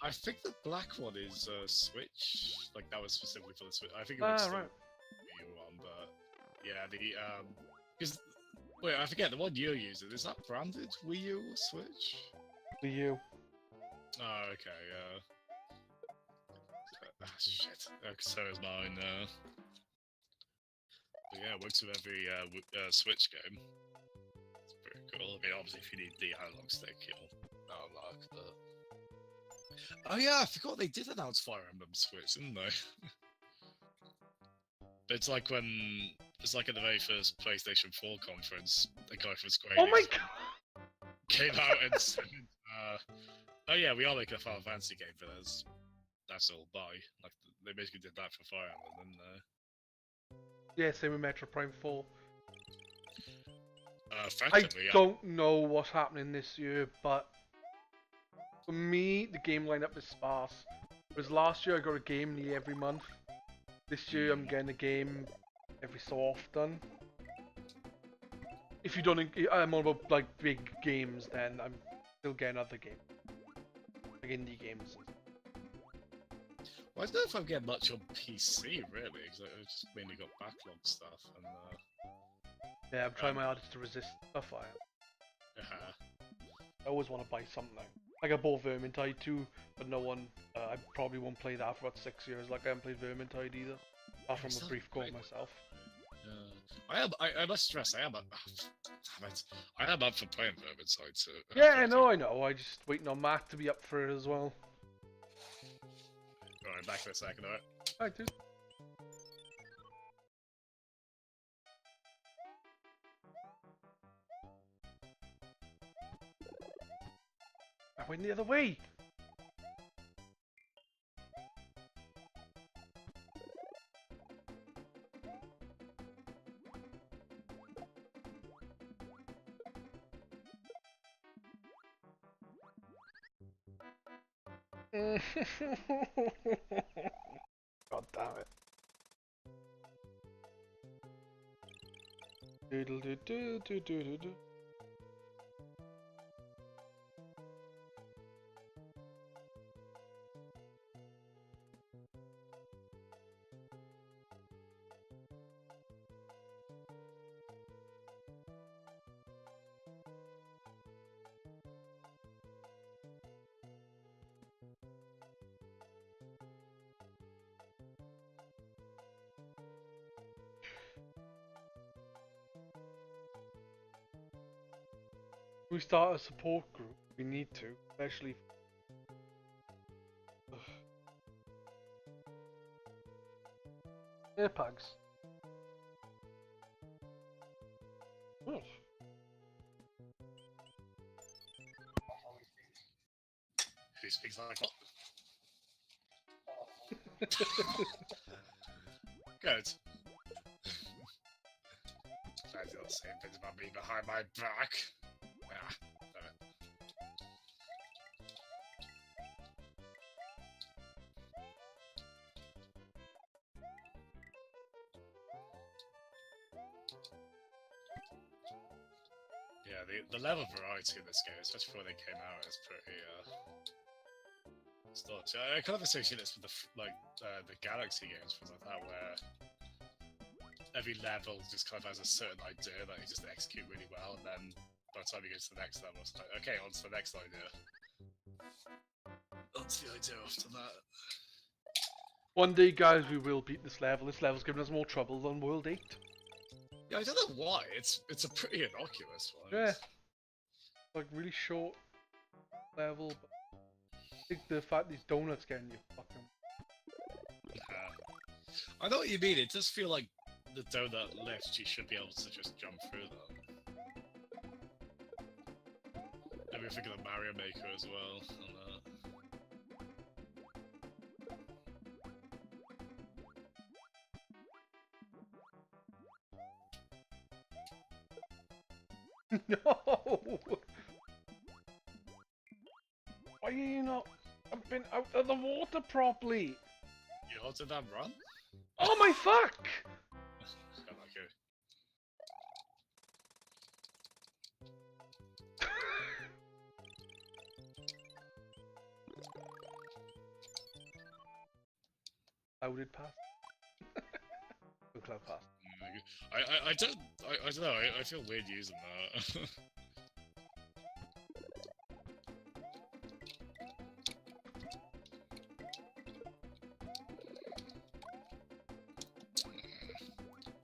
Speaker 1: I think the black one is Switch. Like that was specifically for the Switch. I think it was
Speaker 2: Right.
Speaker 1: the Wii one, but yeah, because wait, I forget the one you're using. Is that branded Wii U or Switch?
Speaker 2: Wii U.
Speaker 1: Oh, okay, yeah. Shit. So is mine. But yeah, it works with every Switch game. It's pretty cool. I mean, obviously, if you need the analog stick, you'll unlock. But oh yeah, I forgot they did announce Fire Emblem Switch, didn't they? But it's like at the very first PlayStation 4 conference, the guy from Square
Speaker 2: Oh my
Speaker 1: Enix
Speaker 2: god!
Speaker 1: came out and said, "Oh yeah, we are making a Final Fantasy game for this. That's all. Bye." Like they basically did that for Fire Emblem, didn't they?
Speaker 2: Yeah, same with Metro Prime 4. I
Speaker 1: Effectively, yeah.
Speaker 2: don't know what's happening this year, but for me, the game lineup is sparse. Whereas last year I got a game nearly every month. This year I'm getting a game every so often. If you don't, I'm all about like big games, then I'm still getting other games, like indie games.
Speaker 1: Well, I don't know if I'm getting much on PC really, because I've just mainly got backlog stuff and.
Speaker 2: Yeah, I'm trying my hardest to resist stuff. I always want to buy something. Like I bought Vermintide 2, but no one. I probably won't play that for about 6 years. Like I haven't played Vermintide either, apart from a brief go myself.
Speaker 1: I must stress, I am up. Damn it! I am up for playing Vermintide too.
Speaker 2: Yeah, I know. I just waiting on Matt to be up for it as well.
Speaker 1: Alright, back in a second, alright?
Speaker 2: Alright, dude. I went the other way! God damn it. Doodle doo doo doo doo doo doo. We start a support group. We need to, especially. Earplugs. Oh.
Speaker 1: Who speaks like what? Good. Glad you're not saying things about me behind my back. Ah, damn it. Yeah, the level of variety in this game, especially before they came out, is pretty stark. I kind of associate this with the Galaxy games, things like that, where every level just kind of has a certain idea that you just execute really well, and then by the time you get to the next level, it's like, okay, on to the next idea. On to the idea after that.
Speaker 2: One day, guys, we will beat this level. This level's giving us more trouble than World 8.
Speaker 1: Yeah, I don't know why. It's a pretty innocuous one.
Speaker 2: Yeah. Like, really short level, but I think the fact these donuts getting you fucking...
Speaker 1: I know what you mean. It does feel like the donut lift. You should be able to just jump through them. Maybe think of the Mario Maker as well.
Speaker 2: No! Why are you not... I've been out of the water properly!
Speaker 1: You halted that run?
Speaker 2: Oh my fuck!
Speaker 1: Oh, okay.
Speaker 2: Clouded pass. No cloud pass.
Speaker 1: I don't know. I feel weird using that.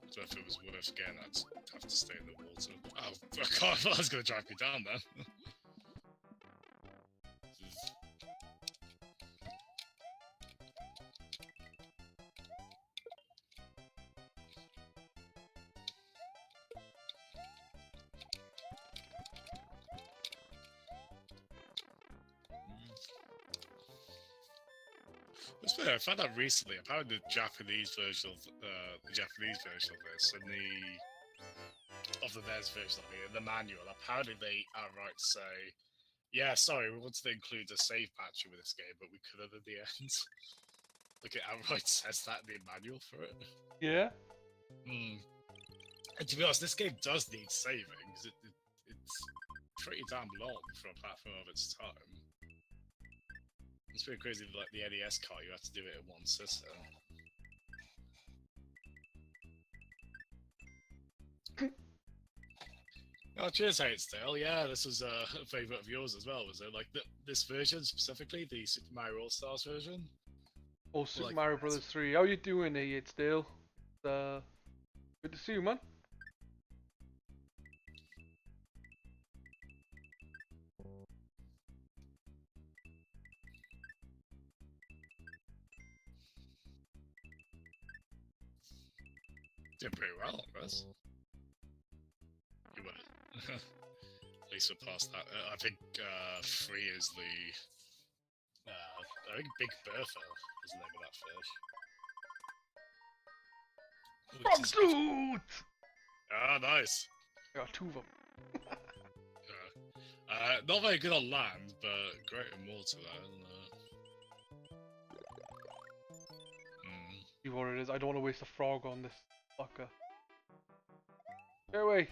Speaker 1: So if it was worth getting, I'd have to stay in the water. Oh, I can't. I was gonna drive me down then. It's funny, I found out recently. Apparently, the Japanese version of this and of the NES version of it in the manual. Apparently, they outright say, "Yeah, sorry, we wanted to include a save battery with this game, but we couldn't at the end." Like it outright says that in the manual for it.
Speaker 2: Yeah?
Speaker 1: Hmm. And to be honest, this game does need saving because it's pretty damn long for a platform of its time. It's pretty crazy, like the NES cart, you have to do it in one system. Oh, cheers, Hatesdale. Yeah, this was a favourite of yours as well, was it? Like, this version specifically, the Super Mario All-Stars version?
Speaker 2: Oh, Super
Speaker 1: Like
Speaker 2: Mario
Speaker 1: that.
Speaker 2: Brothers 3. How you doing, It's still good to see you, man.
Speaker 1: Did pretty well on this. You were. At least we're past that. I think 3 is the... I think Big Bertha is the name of that fish.
Speaker 2: Frog suit!
Speaker 1: Ah, nice.
Speaker 2: I got 2 of them.
Speaker 1: Not very good on land, but great in water though, isn't it?
Speaker 2: See what it is. I don't want to waste a frog on this fucker. Get away!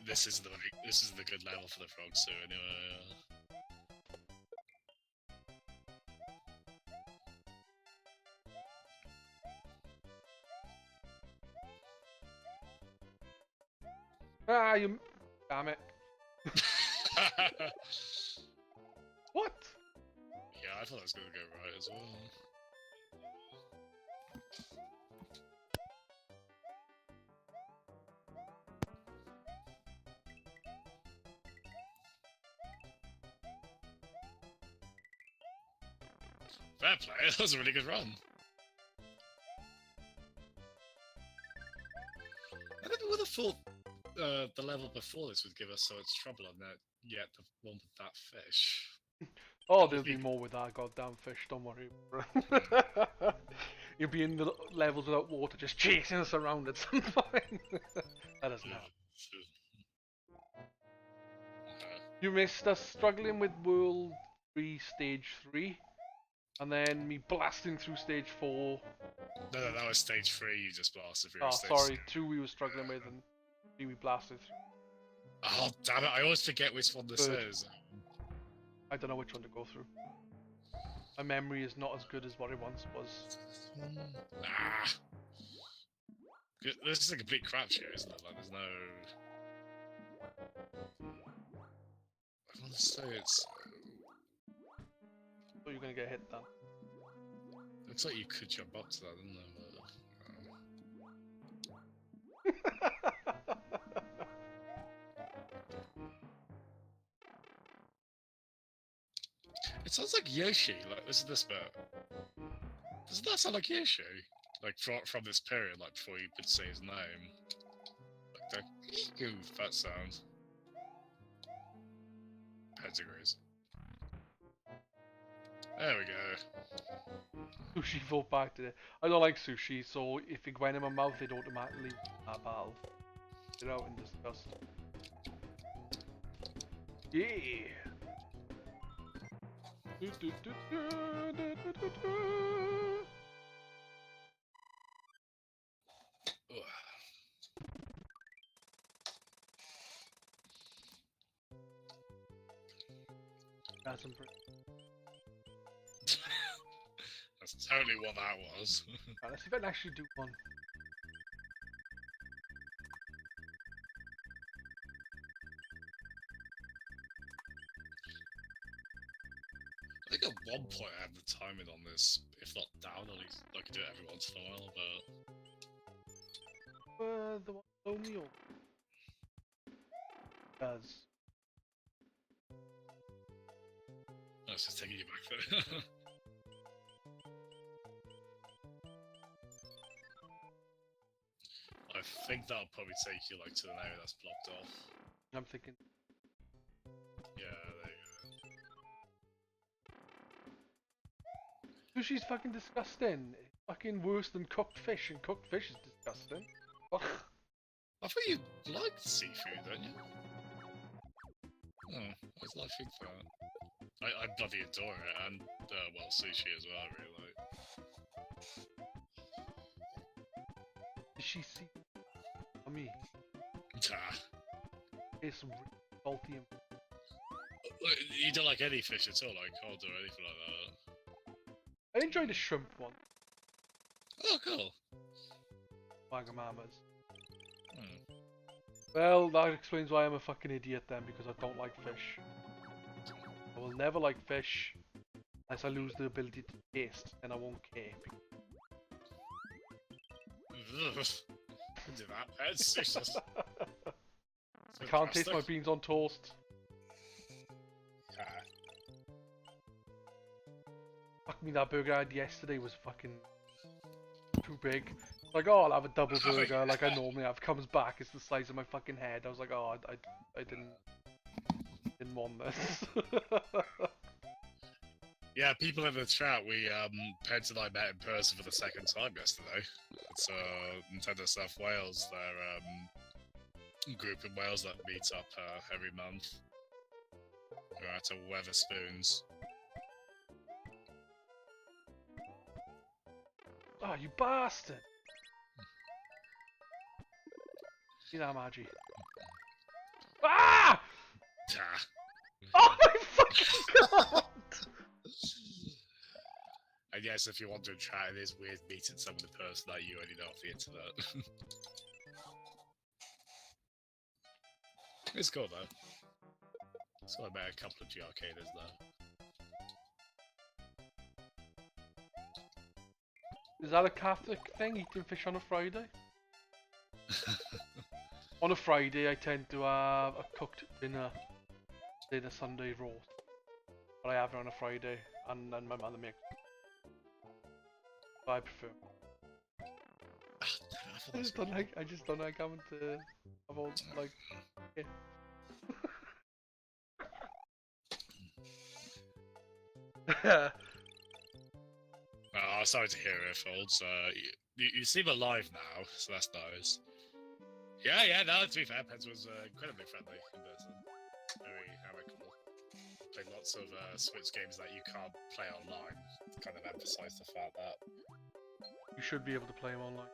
Speaker 1: This is the good level for the frog suit anyway.
Speaker 2: Ah, you... Damn it. What?
Speaker 1: Yeah, I thought it was gonna go right as well. Fair play, that was a really good run. I never would have thought the level before this would give us so much trouble on that, yet the one with that fish.
Speaker 2: Oh, there'll be more with that goddamn fish, don't worry. You'll be in the levels without water, just chasing us around at some point. That doesn't happen. You missed us struggling with World 3 Stage 3, and then me blasting through Stage 4.
Speaker 1: No, that was Stage 3, you just blasted through.
Speaker 2: Oh,
Speaker 1: Stage
Speaker 2: sorry, 2 we were struggling with, and 3 we blasted through.
Speaker 1: Oh, damn it, I always forget which one this is.
Speaker 2: I don't know which one to go through. My memory is not as good as what it once was.
Speaker 1: Ah. This is a complete crapshoot, isn't it? Like, there's no... I want to say it's...
Speaker 2: So you're gonna get hit then.
Speaker 1: Looks like you could jump up to that, doesn't it? It sounds like Yoshi. Like, listen to this bit. Doesn't that sound like Yoshi? Like from this period, like before you could say his name. Like the goof, that sound. Pedigrees. There we go.
Speaker 2: Sushi fought back to it. I don't like sushi, so if it went in my mouth, it automatically battle. Get out in disgust. Yeah. That's impressive.
Speaker 1: That's totally what that was.
Speaker 2: Right, let's see if I can actually do one.
Speaker 1: I think at one point I had the timing on this, if not down, at least I could do it every once in a while, but...
Speaker 2: The one only or does.
Speaker 1: I was just taking you back there. I think that'll probably take you like to an area that's blocked off.
Speaker 2: I'm thinking.
Speaker 1: Yeah, there you go.
Speaker 2: Sushi's fucking disgusting. It's fucking worse than cooked fish, and cooked fish is disgusting. Ugh.
Speaker 1: I thought you liked seafood, don't you? Oh, what's life think for that? I bloody adore it, and, well, sushi as well, I really like.
Speaker 2: Did she see me?
Speaker 1: Ah.
Speaker 2: It's really salty and...
Speaker 1: You don't like any fish at all, like cod or anything like that?
Speaker 2: I enjoyed the shrimp one.
Speaker 1: Oh, cool.
Speaker 2: Wagamamas.
Speaker 1: Hmm.
Speaker 2: Well, that explains why I'm a fucking idiot then, because I don't like fish. I will never like fish unless I lose the ability to taste, and I won't care.
Speaker 1: Ugh. Do that, pets. It's just...
Speaker 2: I can't taste my beans on toast.
Speaker 1: Ah.
Speaker 2: Fuck me, that burger I had yesterday was fucking too big. Like, oh, I'll have a double burger like I normally have. Comes back, it's the size of my fucking head. I was like, oh, I didn't want this.
Speaker 1: Yeah, people in the chat, Peds and I met in person for the second time yesterday. It's Nintendo South Wales, their group in Wales that meets up every month. We're at a Weatherspoons.
Speaker 2: Oh, you bastard! See that, Margie? Ah!
Speaker 1: Ah.
Speaker 2: Oh my fucking god!
Speaker 1: I guess if you want to try, it is weird meeting someone in person that you already know off the internet. It's cool though. So I met a couple of G-Arcaders there.
Speaker 2: Is that a Catholic thing, eating fish on a Friday? On a Friday, I tend to have a cooked dinner, say the Sunday roast. But I have it on a Friday, and then my mother makes it. So I prefer. I just don't like having to have all, like, yeah.
Speaker 1: Oh, sorry to hear it, Folds. You seem alive now, so that's nice. Yeah, no, to be fair, Peds was incredibly friendly in person. Very amicable. Played lots of Switch games that you can't play online. To kind of emphasise the fact that...
Speaker 2: You should be able to play them online.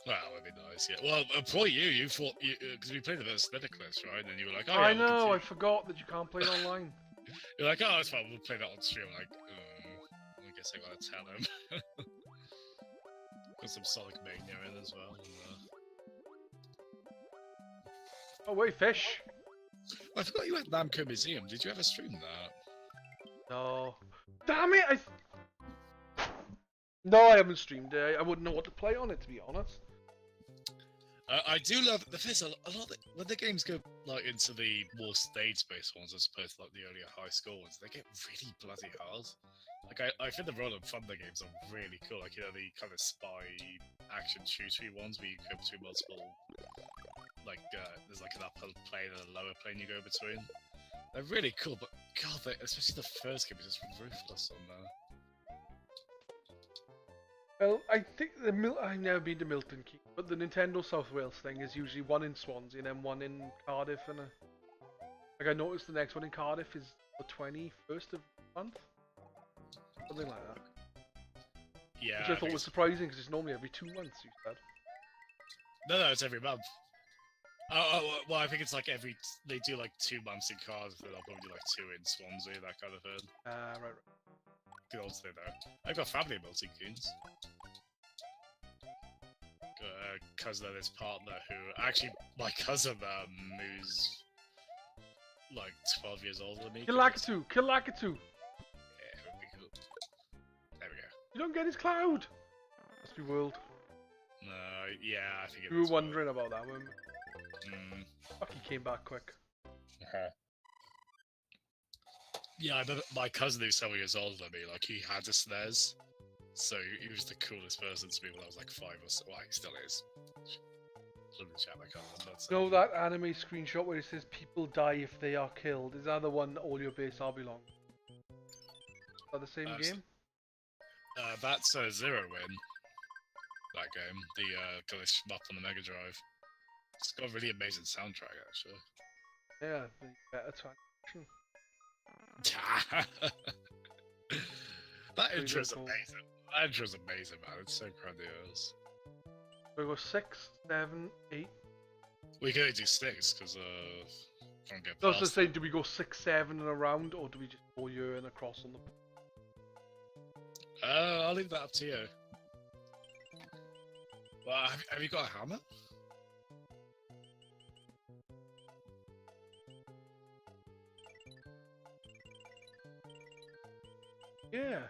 Speaker 1: Well, that'd be nice, yeah. Well, poor you thought... Because we played a bit of Spinaclist, right? And you were like, oh,
Speaker 2: I
Speaker 1: yeah,
Speaker 2: know, I forgot that you can't play it online.
Speaker 1: You're like, oh, it's fine, we'll play that on stream. I'm like, I guess I gotta tell him. Got some Sonic Mania in as well.
Speaker 2: Oh wait, fish!
Speaker 1: I forgot you had Namco Museum. Did you ever stream that?
Speaker 2: No. Damn it! No, I haven't streamed it. I wouldn't know what to play on it, to be honest.
Speaker 1: I do love the thing is a lot when the games go like into the more stage-based ones as opposed to like the earlier high score ones, they get really bloody hard. Like I think the Roll and Thunder games are really cool. Like the kind of spy action shootery ones where you go between multiple. Like there's like an upper plane and a lower plane you go between. They're really cool, but God, especially the first game is just ruthless on there.
Speaker 2: Well, I think I've never been to Milton Keynes, but the Nintendo South Wales thing is usually one in Swansea and then one in Cardiff, and like I noticed the next one in Cardiff is the 21st of the month, something like that.
Speaker 1: Yeah,
Speaker 2: Which I thought was surprising because it's normally every 2 months. You said.
Speaker 1: No, it's every month. Well, I think it's like they do like 2 months in Cardiff, and they'll probably do like 2 in Swansea, that kind of thing.
Speaker 2: Right.
Speaker 1: Good old thing though. I've got family in Milton Keynes. Got a cousin and his partner who actually my cousin who's like 12 years older than me.
Speaker 2: Kill Lakitu! Kill Lakitu!
Speaker 1: Yeah, it would be cool. There we go.
Speaker 2: You don't get his cloud! Must be world.
Speaker 1: No, yeah, I think it
Speaker 2: We were wondering about that one. Fuck, he came back quick.
Speaker 1: Yeah, I remember my cousin who's 7 years older than me, like he had a SNES, so he was the coolest person to me when I was like 5 or so. Well, he still is.
Speaker 2: No, that anime screenshot where it says people die if they are killed, is that the one all your base are belong? Is that the same game?
Speaker 1: That's Zero Win. That game, the kind of shmup on the Mega Drive. It's got a really amazing soundtrack, actually.
Speaker 2: Yeah, the better transition.
Speaker 1: That intro's amazing. That intro's amazing, man. It's so grandiose.
Speaker 2: We go 6, 7, 8.
Speaker 1: We can only do 6 because can't get past.
Speaker 2: I was just saying, do we go 6, 7 and around, or do we just go year and across on them?
Speaker 1: I'll leave that up to you. Well, have you got a hammer?
Speaker 2: Yeah.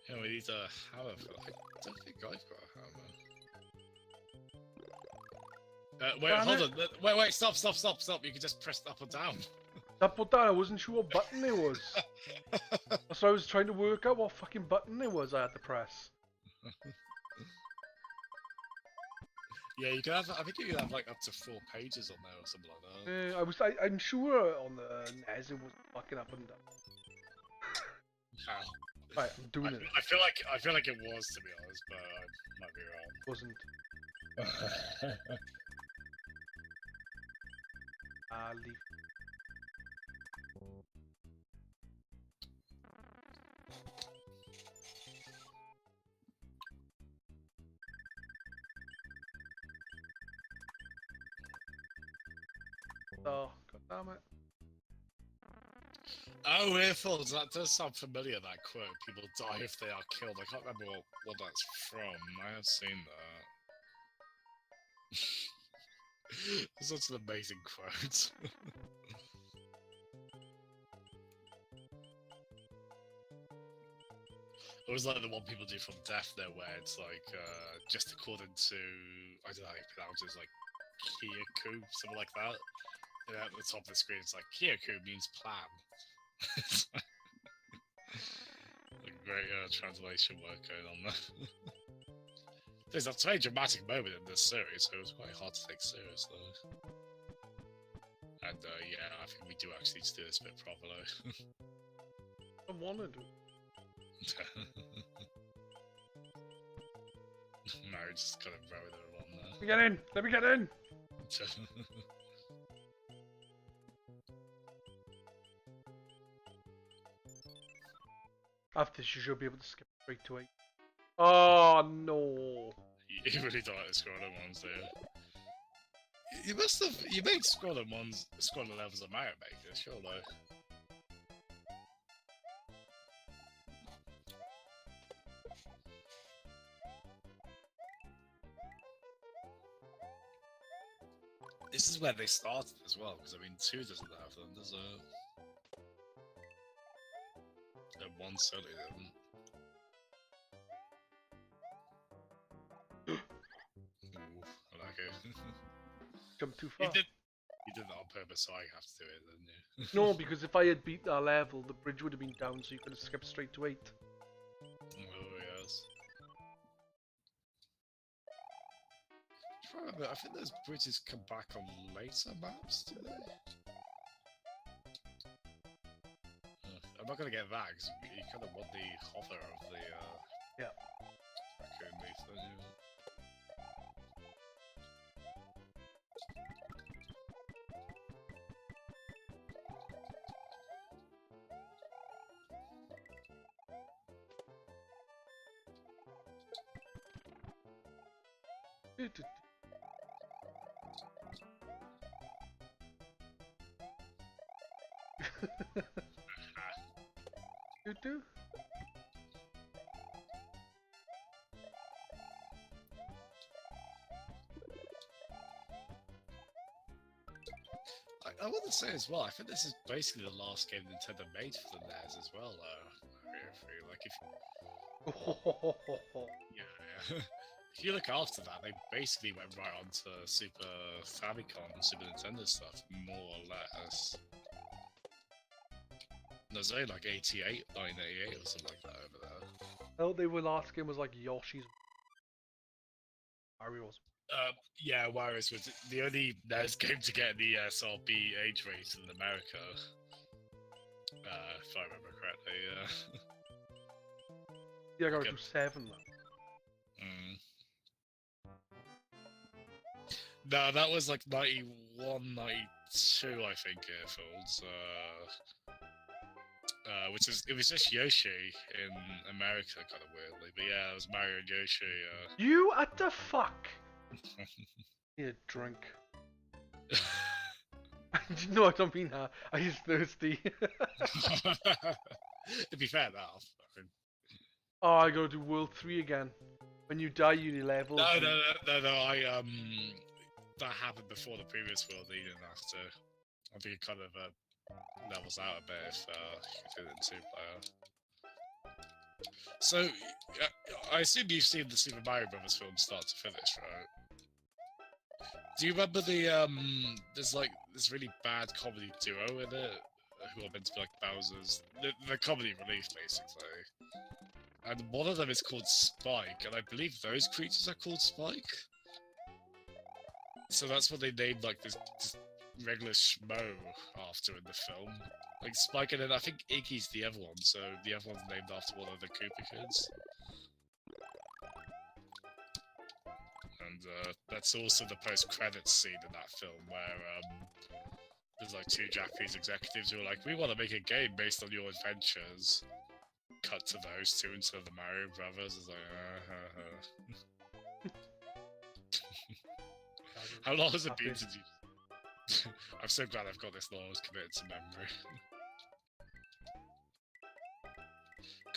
Speaker 1: Yeah, we need a hammer. I don't think I've got a hammer. Wait, hold on. Wait, stop. You can just press up or down.
Speaker 2: Up or down? I wasn't sure what button it was. So I was trying to work out what fucking button it was I had to press.
Speaker 1: Yeah, you can have. I think you can have like up to 4 pages on there or something like that.
Speaker 2: I'm sure on the NES it was fucking up and down.
Speaker 1: Wow.
Speaker 2: Right, I'm doing it.
Speaker 1: I feel like it was, to be honest, but I might be wrong.
Speaker 2: Wasn't. Leave. Oh, god damn it.
Speaker 1: Oh, Earfalls, that does sound familiar, that quote. People die if they are killed. I can't remember what that's from. I have seen that. It's such an amazing quote. It was like the one people do from Death Note, where it's like, just according to, I don't know how you pronounce it, it's like Kyoku, something like that. And at the top of the screen, it's like, Kyoku means plan. A great translation work going on there. There's a very dramatic moment in this series, so it was quite hard to take seriously. And yeah, I think we do actually need to do this bit properly.
Speaker 2: I wanted to.
Speaker 1: No, just kind of throwing it on there.
Speaker 2: Let me get in! Let me get in! After this, you should be able to skip straight to 8. Oh no!
Speaker 1: You really don't like the Squadron ones, do you? You made Squadron levels of Mario Maker, surely. This is where they started as well, because I mean, 2 doesn't have them, does it? And 1 certainly didn't. Ooh, I like it.
Speaker 2: Jump too far.
Speaker 1: You did that on purpose, so I have to do it, didn't you?
Speaker 2: No, because if I had beat that level, the bridge would have been down, so you could have skipped straight to 8.
Speaker 1: Oh, yes. I think those bridges come back on later maps, do they? I'm not gonna get that, because you kind of want the hover of the,
Speaker 2: Yeah.
Speaker 1: raccoon leaf, don't you?
Speaker 2: Do.
Speaker 1: I want to say as well, I think this is basically the last game Nintendo made for the NES as well, Mario 3. Like, yeah. If you look after that, they basically went right on to Super Famicom and Super Nintendo stuff, more or less. There's only like 88, 1988 or something like that over there.
Speaker 2: Oh, they were last game was like Yoshi's Mario's.
Speaker 1: Yeah, Warriors was the only NES game to get the SRB age rate in America. If I remember correctly, yeah.
Speaker 2: Yeah, I got to do 7 now.
Speaker 1: No, that was like 91, 92, I think, Airfields. It was just Yoshi in America, kind of weirdly. But yeah, it was Mario and Yoshi.
Speaker 2: You at the fuck? Need a drink. No, I don't mean that. I just thirsty.
Speaker 1: To be fair enough.
Speaker 2: Oh, I gotta do World 3 again. When you die, you need levels.
Speaker 1: No. That happened before the previous world. You didn't have to. I think it kind of levels out a bit if you did it in 2-player. So, I assume you've seen the Super Mario Brothers film start to finish, right? Do you remember there's like this really bad comedy duo in it, who are meant to be like Bowser's, the comedy relief, basically. And one of them is called Spike, and I believe those creatures are called Spike. So that's what they named like this regular schmo after in the film. Like Spike, and then I think Iggy's the other one, so the other one's named after one of the Koopa kids. And that's also the post-credits scene in that film, where there's like 2 Japanese executives who are like, we want to make a game based on your adventures. Cut to those 2 instead of the Mario Brothers. It's like, How long has it been since you... I'm so glad I've got this laws committed to memory.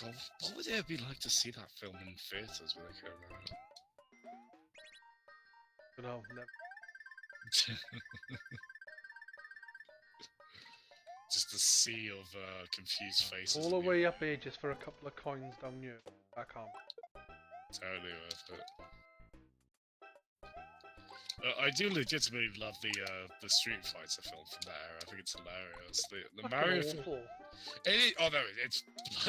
Speaker 1: God, what would it be like to see that film in theatres when it came out?
Speaker 2: No, never.
Speaker 1: Just a sea of confused faces.
Speaker 2: All the way up here just for a couple of coins down here. Back home.
Speaker 1: Totally worth it. I do legitimately love the Street Fighter film from that era. I think it's hilarious. The Mario film.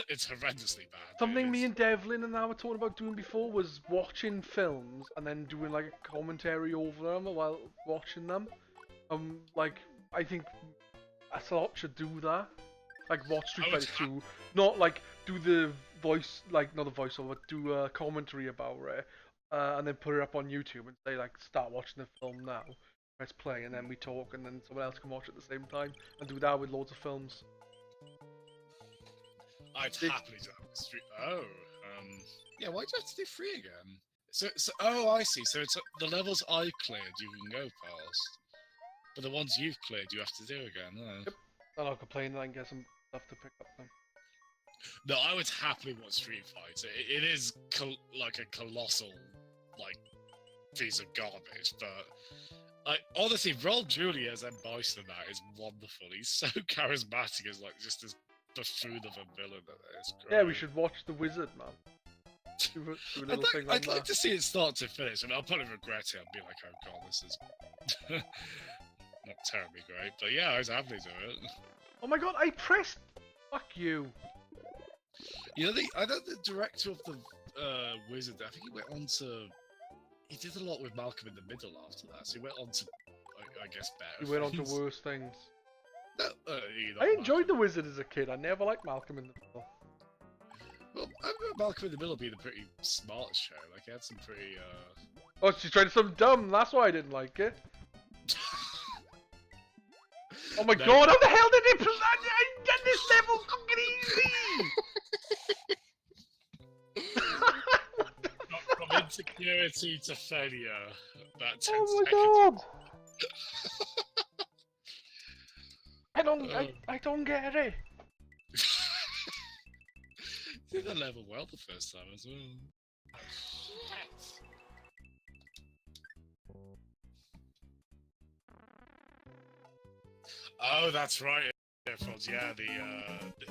Speaker 1: It's horrendously bad.
Speaker 2: Something me and Devlin and I were talking about doing before was watching films and then doing like a commentary over them while watching them. Like I think a slot should do that. Like watch Street Fighter 2, not like do the voice, like not the voiceover, but do a commentary about it. And then put it up on YouTube and say like, start watching the film now. Press play, and then we talk, and then someone else can watch at the same time, and do that with loads of films.
Speaker 1: I'd happily do that with Street. Yeah. Why'd you have to do 3 again? So oh, I see. So it's the levels I cleared, you can go past, but the ones you've cleared, you have to do again. Oh.
Speaker 2: Yep. And I'll complain and I can get some stuff to pick up then.
Speaker 1: No, I would happily watch Street Fighter. It is like a colossal, like, piece of garbage, but Honestly, Roll Julia as M. Bison in that is wonderful. He's so charismatic as like just this buffoon of a villain. It's great.
Speaker 2: Yeah, we should watch The Wizard, man. Do a little thing on
Speaker 1: I'd like
Speaker 2: that.
Speaker 1: to see it start to finish. I mean, I'll probably regret it. I'll be like, oh god, this is not terribly great. But yeah, I was happy to do it.
Speaker 2: Oh my god, I pressed. Fuck you.
Speaker 1: You know, I know the director of the Wizard. I think he went on to. He did a lot with Malcolm in the Middle after that. So he went on to, I guess, better.
Speaker 2: We went on to
Speaker 1: things.
Speaker 2: worse things.
Speaker 1: No,
Speaker 2: I enjoyed The Wizard as a kid. I never liked Malcolm in the Middle.
Speaker 1: Well, I remember Malcolm in the Middle being a pretty smart show. Like, he had some pretty.
Speaker 2: Oh, she's trying something dumb. That's why I didn't like it. Oh my
Speaker 1: No.
Speaker 2: god, how the hell did they plan? I done this level fucking easy!
Speaker 1: From insecurity to failure. About 10
Speaker 2: Oh my
Speaker 1: seconds.
Speaker 2: god! I don't get it.
Speaker 1: Did the level well the first time as well. Oh, that's right. Yeah,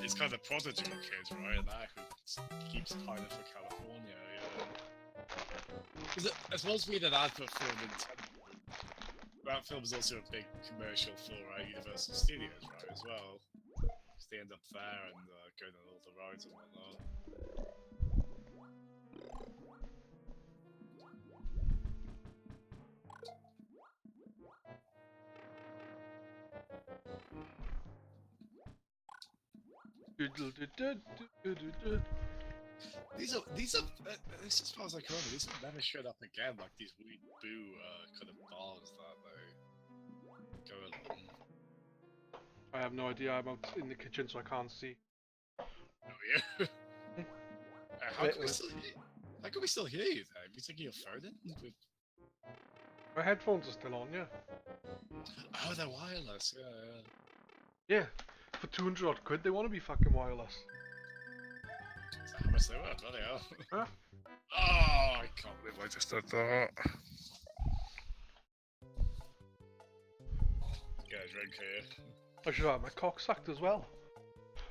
Speaker 1: it's kind of the prodigy kid, right? And that who keeps pining for California. Yeah. Because as well as being an advert for Nintendo, that film is also a big commercial for Universal Studios, right? As well, because they end up there and going on all the rides and whatnot. These are this as far as I can remember, these have never showed up again, like these weird boo kind of bars that they go along.
Speaker 2: I have no idea. I'm out in the kitchen, so I can't see.
Speaker 1: Oh yeah. How can we still hear you there? Have you taken your phone in?
Speaker 2: My headphones are still on, yeah.
Speaker 1: Oh, they're wireless, yeah.
Speaker 2: Yeah, for 200 odd quid, they want to be fucking wireless.
Speaker 1: Is that how much they were? Bloody hell.
Speaker 2: Huh?
Speaker 1: Oh, I can't believe I just did that. Get a drink here.
Speaker 2: I should have my cock sucked as well.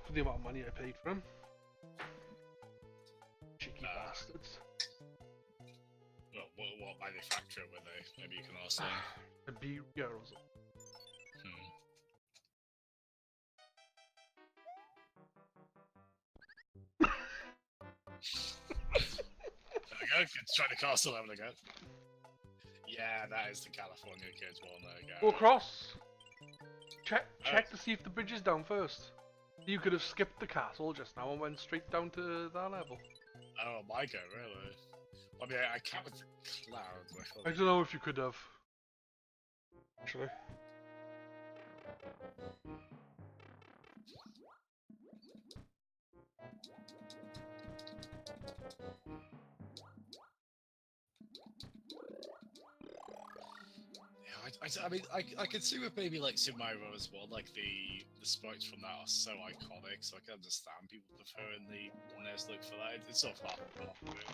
Speaker 2: For the amount of money I paid for him. Cheeky bastards.
Speaker 1: Well, what manufacturer were they? Maybe you can ask them.
Speaker 2: A B girls.
Speaker 1: There we go. Try the castle level again. Yeah, that is the California kids one. There we
Speaker 2: Go
Speaker 1: go.
Speaker 2: across. Check to see if the bridge is down first. You could have skipped the castle just now and went straight down to that level.
Speaker 1: Oh, my god, really? I mean, I can't with the clouds.
Speaker 2: I don't know if you could have. Actually.
Speaker 1: I mean, I can see with maybe like Super Mario as well, like the sprites from that are so iconic, so I can understand people preferring the NES look for that. It's sort of half and half of it.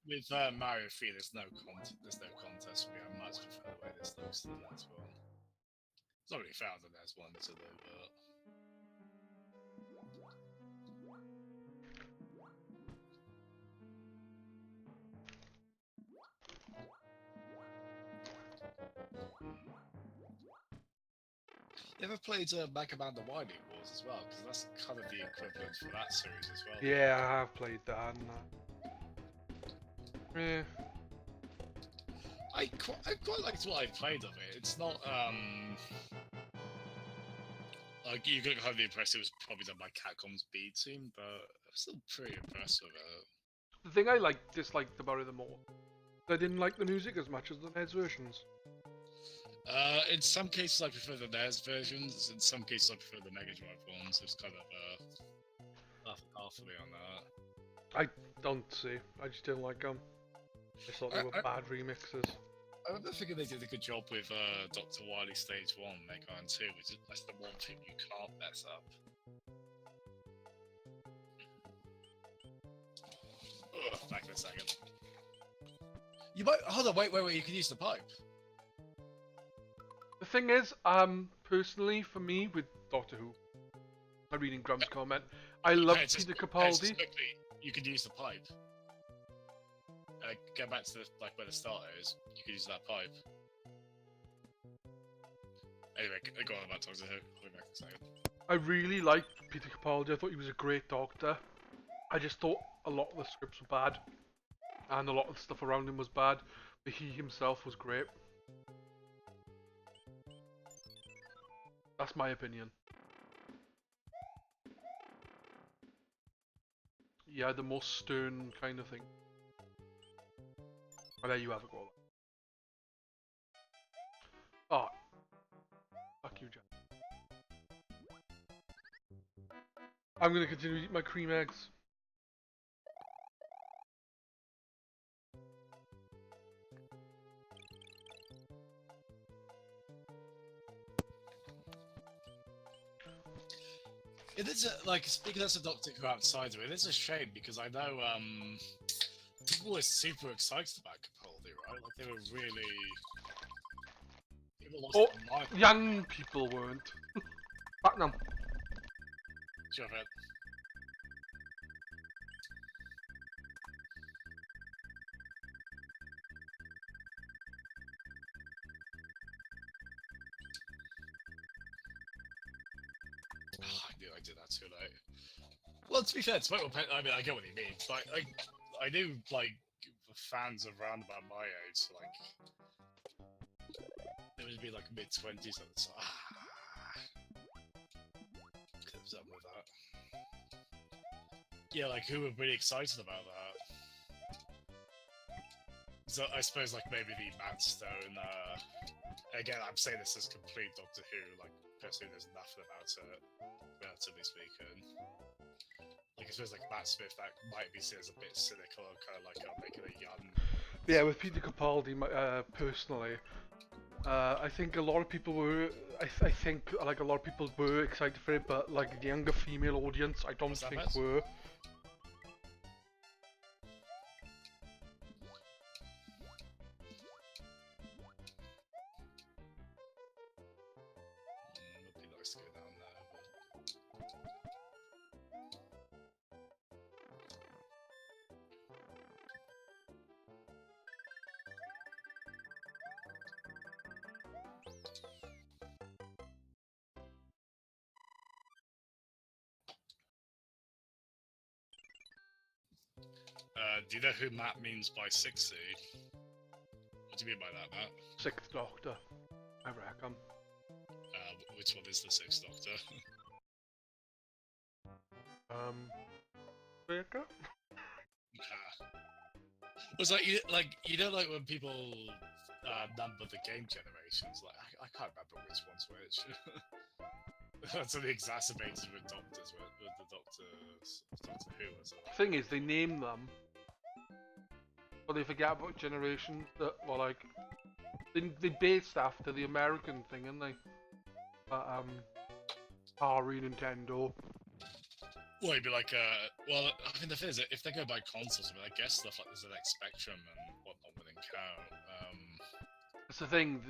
Speaker 1: With Mario 3, there's no contest for me. I much prefer the way this looks to the NES one. It's not really found the NES one to do, but. You ever played Mega Man The Winding Wars as well? Because that's kind of the equivalent for that series as well.
Speaker 2: Yeah, I have played that. And, yeah.
Speaker 1: I quite liked what I played of it. It's not like you could have the impression it was probably done by Capcom's B team, but I'm still pretty impressed with it.
Speaker 2: The thing I disliked about it the more, I didn't like the music as much as the NES versions.
Speaker 1: In some cases I prefer the NES versions, in some cases I prefer the Mega Drive ones. It's kind of half and half for me on that.
Speaker 2: I don't see. I just didn't like them. I thought they were bad remixes.
Speaker 1: I remember thinking they did a good job with Dr. Wily Stage 1, Mega Man 2, which is that's the one thing you can't mess up. Ugh, back in a second. You might hold on, wait, you can use the pipe.
Speaker 2: thing is, personally, for me, with Doctor Who, I'm reading Grump's comment, I love Peter Capaldi.
Speaker 1: Quickly, you could use the pipe. Go back to where the start is. You could use that pipe. Anyway, go on about Doctor Who. I'll be back in a second.
Speaker 2: I really liked Peter Capaldi. I thought he was a great Doctor. I just thought a lot of the scripts were bad, and a lot of the stuff around him was bad, but he himself was great. That's my opinion. Yeah, the more stern kind of thing. Oh, there you have it, go. Oh. Fuck you, Jack. I'm gonna continue to eat my cream eggs.
Speaker 1: It is speaking as a Doctor Who outsider, it is a shame because I know people were super excited about Capaldi, right? Like they were really people lost their mind.
Speaker 2: Young people weren't. Back now.
Speaker 1: Sure, it. I did that too late. Well, to be fair, I mean, I get what he means. Like, I knew fans around about my age, so it would be like mid-20s at the time. Could have done with that. Yeah, who were really excited about that. So I suppose maybe the Matt Stone. Again, I'm saying this as complete Doctor Who. Personally, there's nothing about it, relatively speaking. I suppose Matt Smith, that might be seen as a bit cynical, or kind of making a young.
Speaker 2: Yeah, with Peter Capaldi, personally, I think a lot of people were. I think a lot of people were excited for it, but the younger female audience, I don't think were.
Speaker 1: Would be nice to go down there, but... do you know who Matt means by 60? What do you mean by that, Matt?
Speaker 2: Sixth Doctor, I reckon.
Speaker 1: Which one is the Sixth Doctor?
Speaker 2: Baker?
Speaker 1: It's when people number the game generations, I can't remember which one's which. That's only exacerbated with Doctors, with the Doctor Who as well.
Speaker 2: Thing is, they name them, but they forget about generations that were they based after the American thing, and they, Atari, Nintendo.
Speaker 1: Well, it'd be well, I mean, the thing is, if they go by consoles, I mean, I guess stuff like the ZX Spectrum and whatnot wouldn't count.
Speaker 2: That's the thing,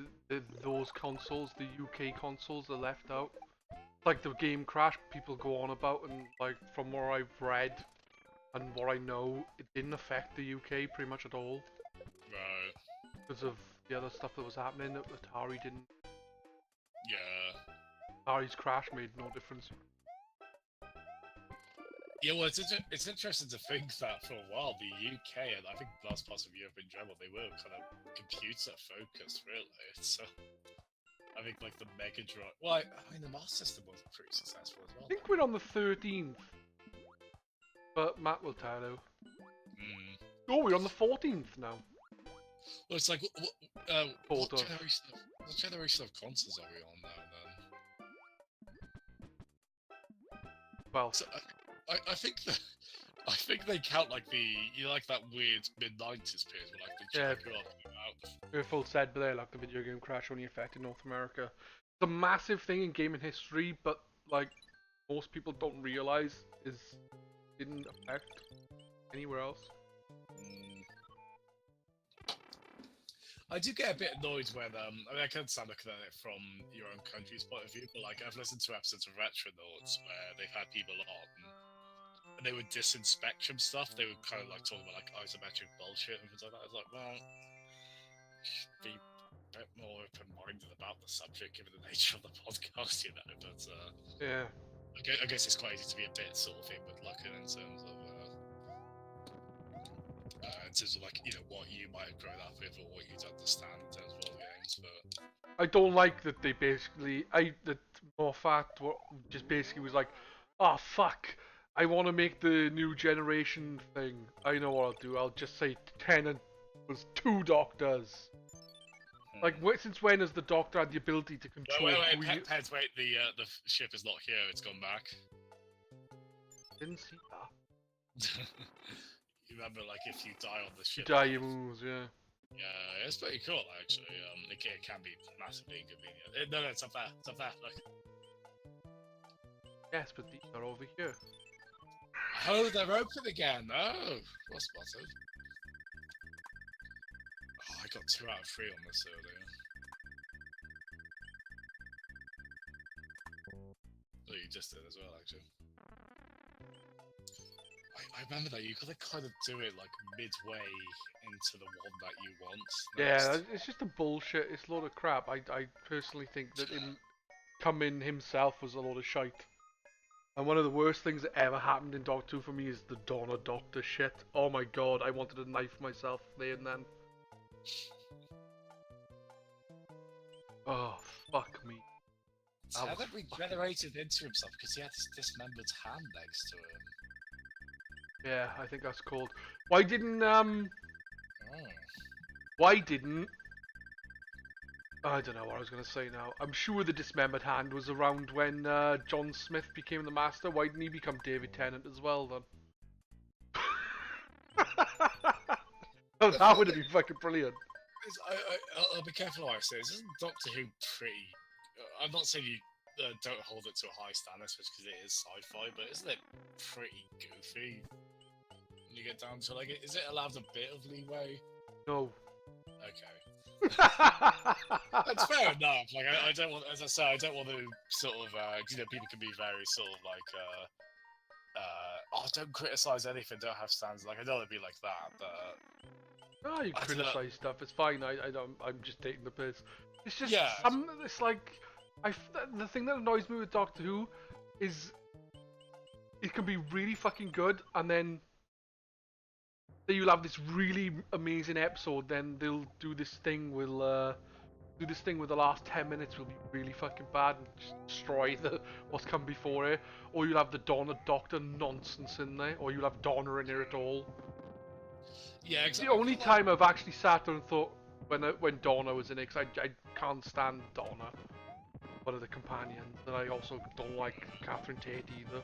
Speaker 2: those consoles, the UK consoles, are left out. The Game Crash people go on about, and from what I've read and what I know, it didn't affect the UK pretty much at all.
Speaker 1: Right.
Speaker 2: Because of the other stuff that was happening that Atari didn't.
Speaker 1: Yeah.
Speaker 2: Atari's Crash made no difference.
Speaker 1: Yeah, well, it's interesting to think that for a while the UK and I think last parts of Europe in general, they were kind of computer focused, really. So I think the Mega Drive. Well, I mean the Master System was pretty successful as well.
Speaker 2: I think we're on the 13th, but Matt will tell you. Oh, we're on the 14th now.
Speaker 1: Well, it's what generation of consoles are we on now then?
Speaker 2: Well,
Speaker 1: so, I think they count that weird mid-90s period where they check you up about.
Speaker 2: Earful said, but they the video game crash only affected North America. It's a massive thing in gaming history, but most people don't realize didn't affect anywhere else.
Speaker 1: I do get a bit annoyed when I mean I can understand looking at it from your own country's point of view, but like I've listened to episodes of Retronauts where they've had people on and they would disinspect some stuff. They would kind of like talk about like isometric bullshit and things like that. I was like, well, be a bit more open-minded about the subject given the nature of the podcast, you know. But
Speaker 2: Yeah.
Speaker 1: I guess it's quite easy to be a bit sort of in terms of. In terms of like what you might have grown up with or what you'd understand in terms of all games, but
Speaker 2: I don't like that they basically that Moffat just basically was like, oh fuck, I want to make the new generation thing. I know what I'll do. I'll just say Tennant was 2 doctors. Like, since when has the Doctor had the ability to control?
Speaker 1: Wait, the ship is not here. It's gone back.
Speaker 2: Didn't see that.
Speaker 1: You remember, like, if you die on the ship,
Speaker 2: Die, you moves, yeah.
Speaker 1: Yeah, it's pretty cool actually. It can be massively inconvenient. No, it's up there. It's up there. Look.
Speaker 2: Yes, but these are over here.
Speaker 1: Oh, they're open again. Oh, what's spotted? Oh, I got 2 out of 3 on this earlier. Oh, you just did as well, actually. I remember that you gotta kind of do it like midway into the one that you want.
Speaker 2: Yeah, it's just a bullshit. It's a load of crap. I personally think that him coming himself was a load of shite. And one of the worst things that ever happened in Doctor 2 for me is the Donna Doctor shit. Oh my god, I wanted to knife myself there and then. Oh, fuck me.
Speaker 1: Tennant regenerated into himself because he had his dismembered hand next to him.
Speaker 2: Yeah, I think that's called. Why didn't I don't know what I was gonna say now. I'm sure the dismembered hand was around when John Smith became the Master. Why didn't he become David Tennant as well then? That would have been fucking brilliant.
Speaker 1: I'll be careful what I say. Isn't Doctor Who pretty? I'm not saying you don't hold it to a high standard, especially because it is sci-fi, but isn't it pretty goofy? When you get down to like, is it allowed a bit of leeway?
Speaker 2: No.
Speaker 1: Okay. That's fair enough. Like, I don't want, as I say, I don't want to sort of, people can be very sort of like, oh, don't criticize anything, don't have standards. Like, I don't want to be like that, but.
Speaker 2: No, you criticize stuff. It's fine. I don't. I'm just taking the piss. It's just
Speaker 1: yeah.
Speaker 2: It's like, the thing that annoys me with Doctor Who is it can be really fucking good, and then you'll have this really amazing episode. Then they'll do this thing. Do this thing where the last 10 minutes will be really fucking bad and just destroy what's come before it. Or you'll have the Donna Doctor nonsense in there, or you'll have Donna in there at all.
Speaker 1: Yeah, exactly.
Speaker 2: The only time I've actually sat there and thought when Donna was in it, because I can't stand Donna, one of the companions, and I also don't like Catherine Tate either.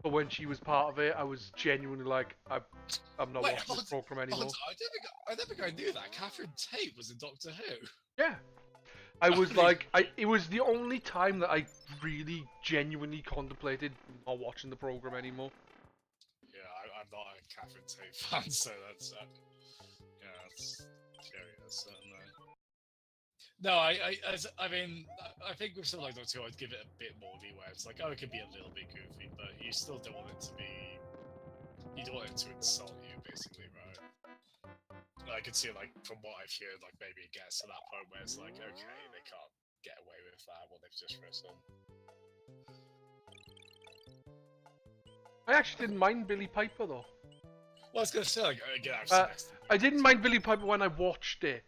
Speaker 2: But when she was part of it, I was genuinely like, I'm not watching this program anymore.
Speaker 1: I don't think I knew that. Catherine Tate was in Doctor Who.
Speaker 2: Yeah. I was like, it was the only time that I really genuinely contemplated not watching the program anymore.
Speaker 1: I'm not a Catherine Tate fan, so that's that's curious. Certainly. No, I mean, I think with something like Doctor Who, I'd give it a bit more leeway. It's like, oh, it could be a little bit goofy, but you still don't want it to be. You don't want it to insult you, basically, right? I can see, like, from what I've heard, like maybe it gets to that point where it's like, okay, they can't get away with that. What they've just written.
Speaker 2: I actually didn't mind Billy Piper though.
Speaker 1: Well, I was gonna say, like, again,
Speaker 2: I didn't mind Billy Piper when I watched it.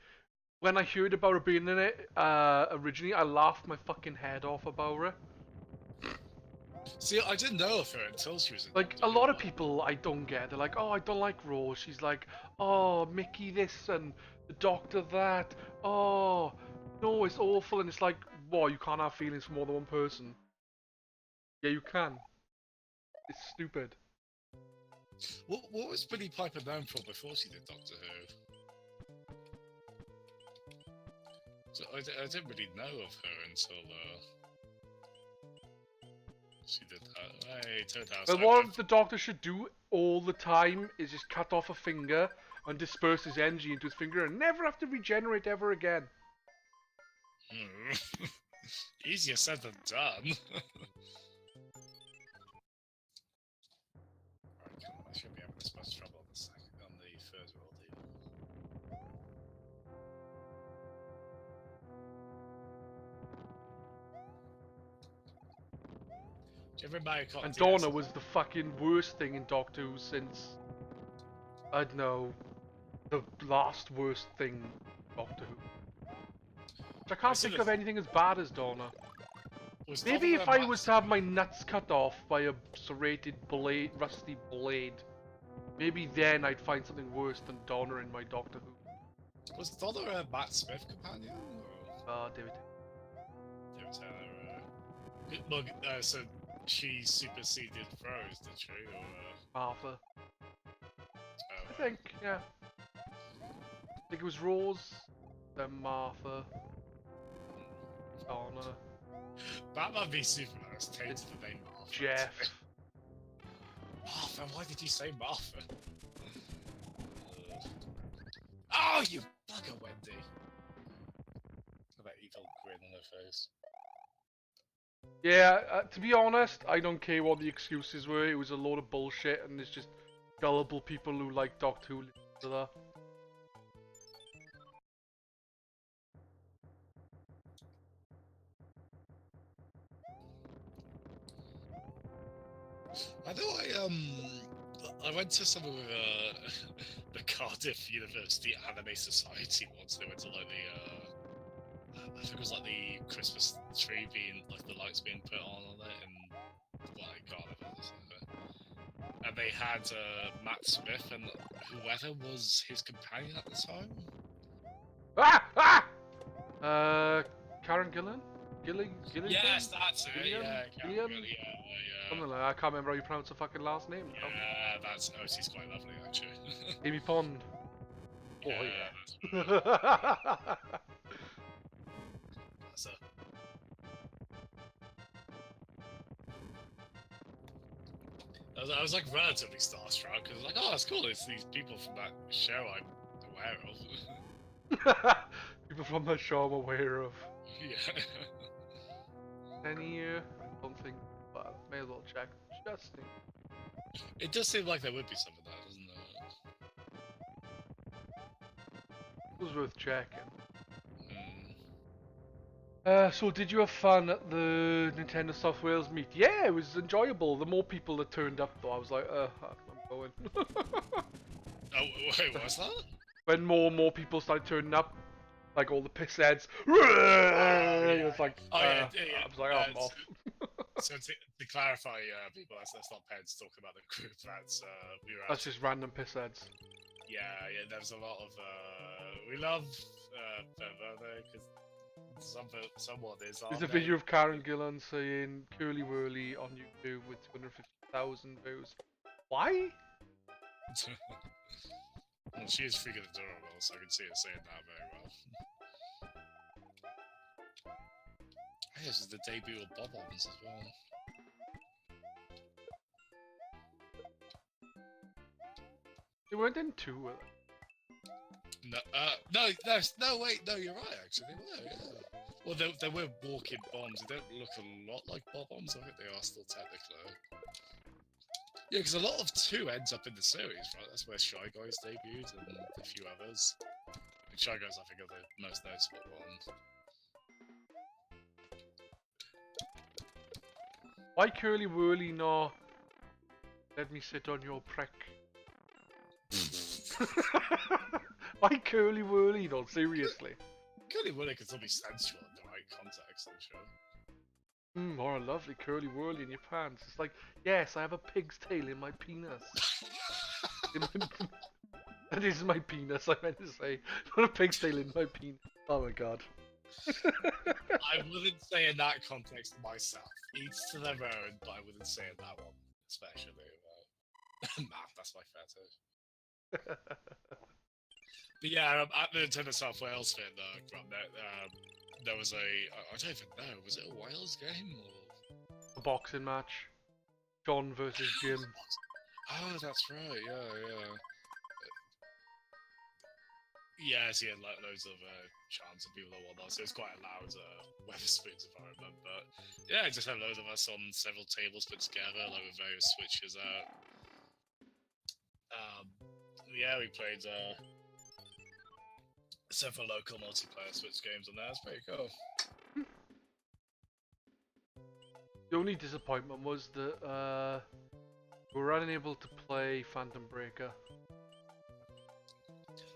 Speaker 2: When I heard about her being in it originally, I laughed my fucking head off about her.
Speaker 1: See, I didn't know of her until she was in
Speaker 2: like a lot of people I don't get. They're like, oh, I don't like Rose. She's like, oh, Mickey this and the Doctor that. Oh, no, it's awful. And it's like, what? You can't have feelings for more than one person. Yeah, you can. It's stupid.
Speaker 1: What was Billy Piper known for before she did Doctor Who? So I didn't really know of her until she did that. Hey,
Speaker 2: but what the Doctor should do all the time is just cut off a finger and disperse his energy into his finger and never have to regenerate ever again.
Speaker 1: Easier said than done. Alright, come on, I should be having this much trouble on the third world even. Do you ever buy a copy?
Speaker 2: And Donna was the fucking worst thing in Doctor Who since, I don't know, the last worst thing in Doctor Who. Which I can't think of anything as bad as Donna. Maybe if I was to have my nuts cut off by a serrated blade, rusty blade, maybe then I'd find something worse than Donna in my Doctor Who.
Speaker 1: Was Donna a Matt Smith companion? Or?
Speaker 2: David.
Speaker 1: David Taylor. So she superseded Rose, did she? Or,
Speaker 2: Martha. I think, yeah. I think it was Rose, then Martha, Donna.
Speaker 1: Batman v Superman has tainted the name Martha.
Speaker 2: Jeff.
Speaker 1: Martha, why did you say Martha? Oh, you bugger, Wendy! Look at that evil grin on her face.
Speaker 2: Yeah, to be honest, I don't care what the excuses were. It was a load of bullshit, and there's just gullible people who like Doctor Who listen to that.
Speaker 1: I know I went to some of the Cardiff University Anime Society once. They went to like I think it was like the Christmas tree being, like the lights being put on it, and like Cardiff or something. And they had Matt Smith and whoever was his companion at the time.
Speaker 2: Karen Gillan? Gilligan?
Speaker 1: Yes, that's it.
Speaker 2: Gillian?
Speaker 1: Yeah,
Speaker 2: Gillian?
Speaker 1: yeah.
Speaker 2: Something like that. I can't remember how you pronounce the fucking last name.
Speaker 1: Yeah, that's she's quite lovely actually.
Speaker 2: Amy Pond.
Speaker 1: Yeah,
Speaker 2: Oh yeah.
Speaker 1: That's her. I was like relatively starstruck because like, oh, that's cool. It's these people from that show I'm aware of.
Speaker 2: People from that show I'm aware of.
Speaker 1: Yeah.
Speaker 2: Any year? I don't think. But may as well check. Just think.
Speaker 1: It does seem like there would be some of that, doesn't it?
Speaker 2: It was worth checking.
Speaker 1: Mm.
Speaker 2: So did you have fun at the Nintendo South Wales meet? Yeah, it was enjoyable. The more people that turned up, though, I was like, I'm going.
Speaker 1: Oh, wait, what's that?
Speaker 2: When more and more people started turning up, like all the pissheads, it was like, I was like, I'm off.
Speaker 1: So to clarify, people, that's not Peds talking about the group. That's we were.
Speaker 2: That's just random pissheads.
Speaker 1: Yeah. There's a lot of we love because someone is.
Speaker 2: There's a video of Karen Gillan saying "Curly Whirly" on YouTube with 250,000 views. Why?
Speaker 1: Well, she is freaking adorable, so I can see her saying that very well. This is the debut of Bob-ombs as well.
Speaker 2: They weren't in two, were they?
Speaker 1: No, wait, no, you're right, actually, they were, yeah. Well, they were walking bombs. They don't look a lot like Bob-ombs. I think they are still technically. Yeah, because a lot of 2 ends up in the series, right? That's where Shy Guys debuted and a few others. And Shy Guys, I think, are the most noticeable ones.
Speaker 2: Why Curly Whirly not let me sit on your prick? Why Curly Whirly though, seriously?
Speaker 1: Curly Whirly can still be sensual in the right context, I'm sure.
Speaker 2: Or a lovely curly whirly in your pants. It's like, yes, I have a pig's tail in my penis. That is my penis, I meant to say. Not a pig's tail in my penis. Oh my god.
Speaker 1: I wouldn't say in that context myself. Each to their own, but I wouldn't say in that one, especially. Math, that's my fetish. But yeah, at the Nintendo South Wales thing, there was I don't even know, was it a Wales game or
Speaker 2: A boxing match. John versus Jim.
Speaker 1: Oh, that's right, yeah. Yeah, so he had like loads of chants and people and whatnot, so it's quite a loud Weatherspoons environment. But yeah, just had loads of us on several tables put together, like with various switches out. Yeah, we played several local multiplayer Switch games on there. It's pretty cool.
Speaker 2: The only disappointment was that we were unable to play Phantom Breaker.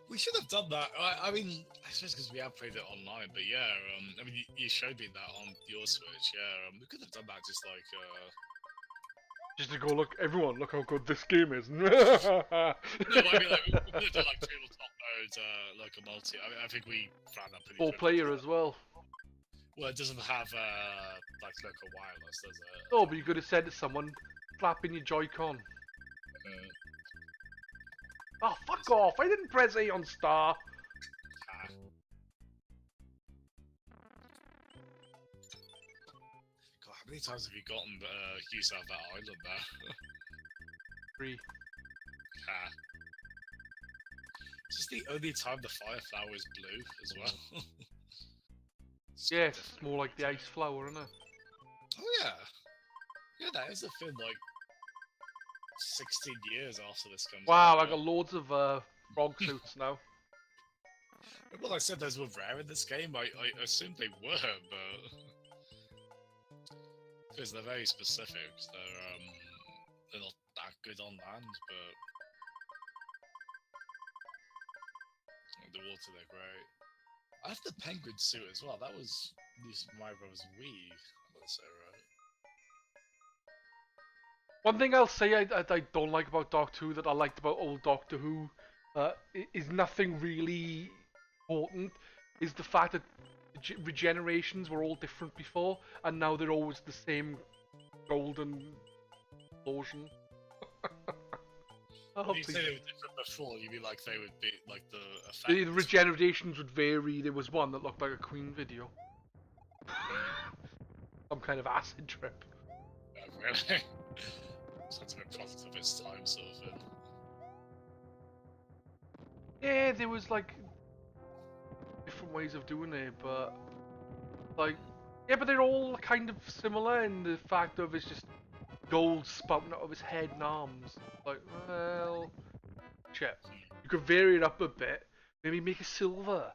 Speaker 1: We should have done that. I mean, I suppose because we have played it online, but yeah, I mean, you showed me that on your Switch. Yeah, we could have done that just like.
Speaker 2: Just to go, look, everyone, look how good this game is.
Speaker 1: No, I mean, like, we could have done like tabletop mode, like a multi. I mean, I think we found that pretty.
Speaker 2: 4-player as well.
Speaker 1: Well, it doesn't have like local wireless, does it?
Speaker 2: Oh, but you could have said to someone, clapping your Joy-Con. Oh, fuck off! I didn't press A on star.
Speaker 1: God, how many times have you gotten use out of that island there?
Speaker 2: 3.
Speaker 1: It's just the only time the fire flower is blue as well.
Speaker 2: Yeah, it's more like the ice flower, isn't it?
Speaker 1: Oh yeah. Yeah, that is a thing like 16 years after this comes out.
Speaker 2: Wow, I got loads of frog suits now.
Speaker 1: Well, I said those were rare in this game. I assumed they were, but because they're very specific. They're not that good on land, but the water they're great. I have the penguin suit as well. That was my brother's Wii. Let's say right.
Speaker 2: One thing I'll say I don't like about Doctor Who that I liked about old Doctor Who is nothing really important, is the fact that regenerations were all different before, and now they're always the same golden explosion.
Speaker 1: Oh, you say they were different before, you mean like they would be like the effect?
Speaker 2: The regenerations would vary. There was one that looked like a Queen video. Some kind of acid trip.
Speaker 1: Oh, really? Sounds a bit product of its time, sort of thing.
Speaker 2: Yeah, there was like different ways of doing it, but like, yeah, but they're all kind of similar in the fact of it's just gold spouting out of his head and arms. Like, well, shit. You could vary it up a bit. Maybe make it silver.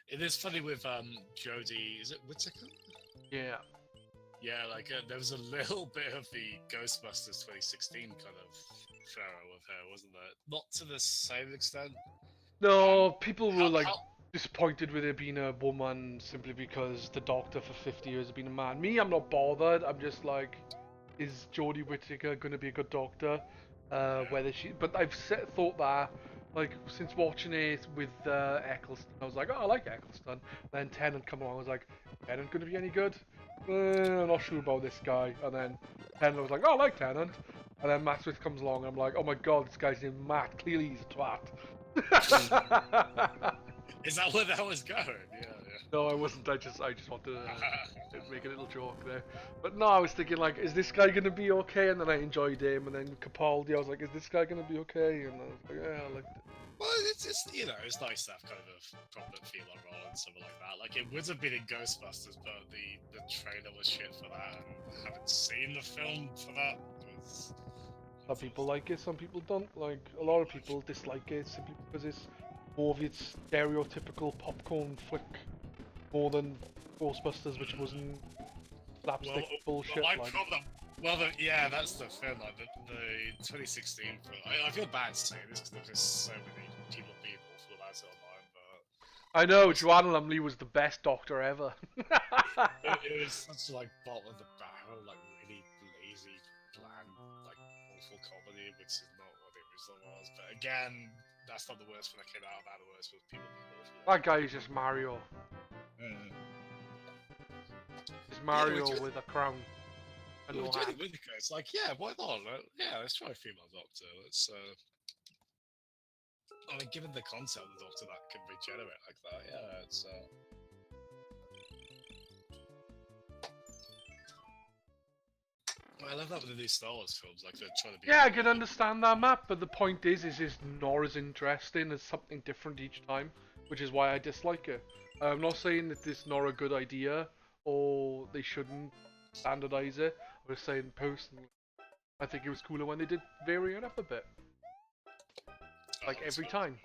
Speaker 1: It is funny with Jodie. Is it Whittaker?
Speaker 2: Yeah.
Speaker 1: Yeah, like there was a little bit of the Ghostbusters 2016 kind of Pharaoh with her, wasn't there? Not to the same extent.
Speaker 2: No, people were like disappointed with it being a woman simply because the Doctor for 50 years has been a man. Me, I'm not bothered. I'm just like, is Jodie Whittaker going to be a good Doctor? Whether she, but I've thought that, like, since watching it with Eccleston, I was like, oh, I like Eccleston. Then Tennant come along, I was like, Tennant going to be any good? I'm not sure about this guy. And then Tennant was like, oh, I like Tennant. And then Matt Smith comes along, and I'm like, oh my god, this guy's named Matt. Clearly he's a twat.
Speaker 1: Is that where that was going? Yeah.
Speaker 2: No, I wasn't. I just wanted to make a little joke there. But no, I was thinking like, is this guy gonna be okay? And then I enjoyed him. And then Capaldi, I was like, is this guy gonna be okay? And I was like, yeah, I liked it.
Speaker 1: Well, it's you know, it's nice to have kind of a proper female role and something like that. Like it would have been in Ghostbusters, but the trailer was shit for that, and I haven't seen the film for that.
Speaker 2: Some people like it, some people don't. Like a lot of people dislike it simply because it's more of its stereotypical popcorn flick, more than Ghostbusters, which wasn't slapstick bullshit.
Speaker 1: Well, my problem. Well, yeah, that's the thing. Like the 2016 film. I feel bad saying this because there's just so many people feel about it online, but
Speaker 2: I know Joanna Lumley was the best Doctor ever.
Speaker 1: it was such like bottom of the barrel, like really lazy, bland, like awful comedy, which is not what the original was. But again, that's not the worst when I came out of that. The worst was people being awful.
Speaker 2: That guy is just Mario. It's Mario with a crown.
Speaker 1: Well, Jodie Whittaker, it's like, yeah, why not? Yeah, let's try a female Doctor. Let's, I mean, given the concept of the Doctor that can regenerate like that, yeah, it's, I love that with the new Star Wars films, like they're trying to be.
Speaker 2: Yeah, I can understand that, Matt, but the point is it's not as interesting as something different each time, which is why I dislike it. I'm not saying that this is not a good idea or they shouldn't standardize it. I'm just saying personally, I think it was cooler when they did vary it up a bit, like every time.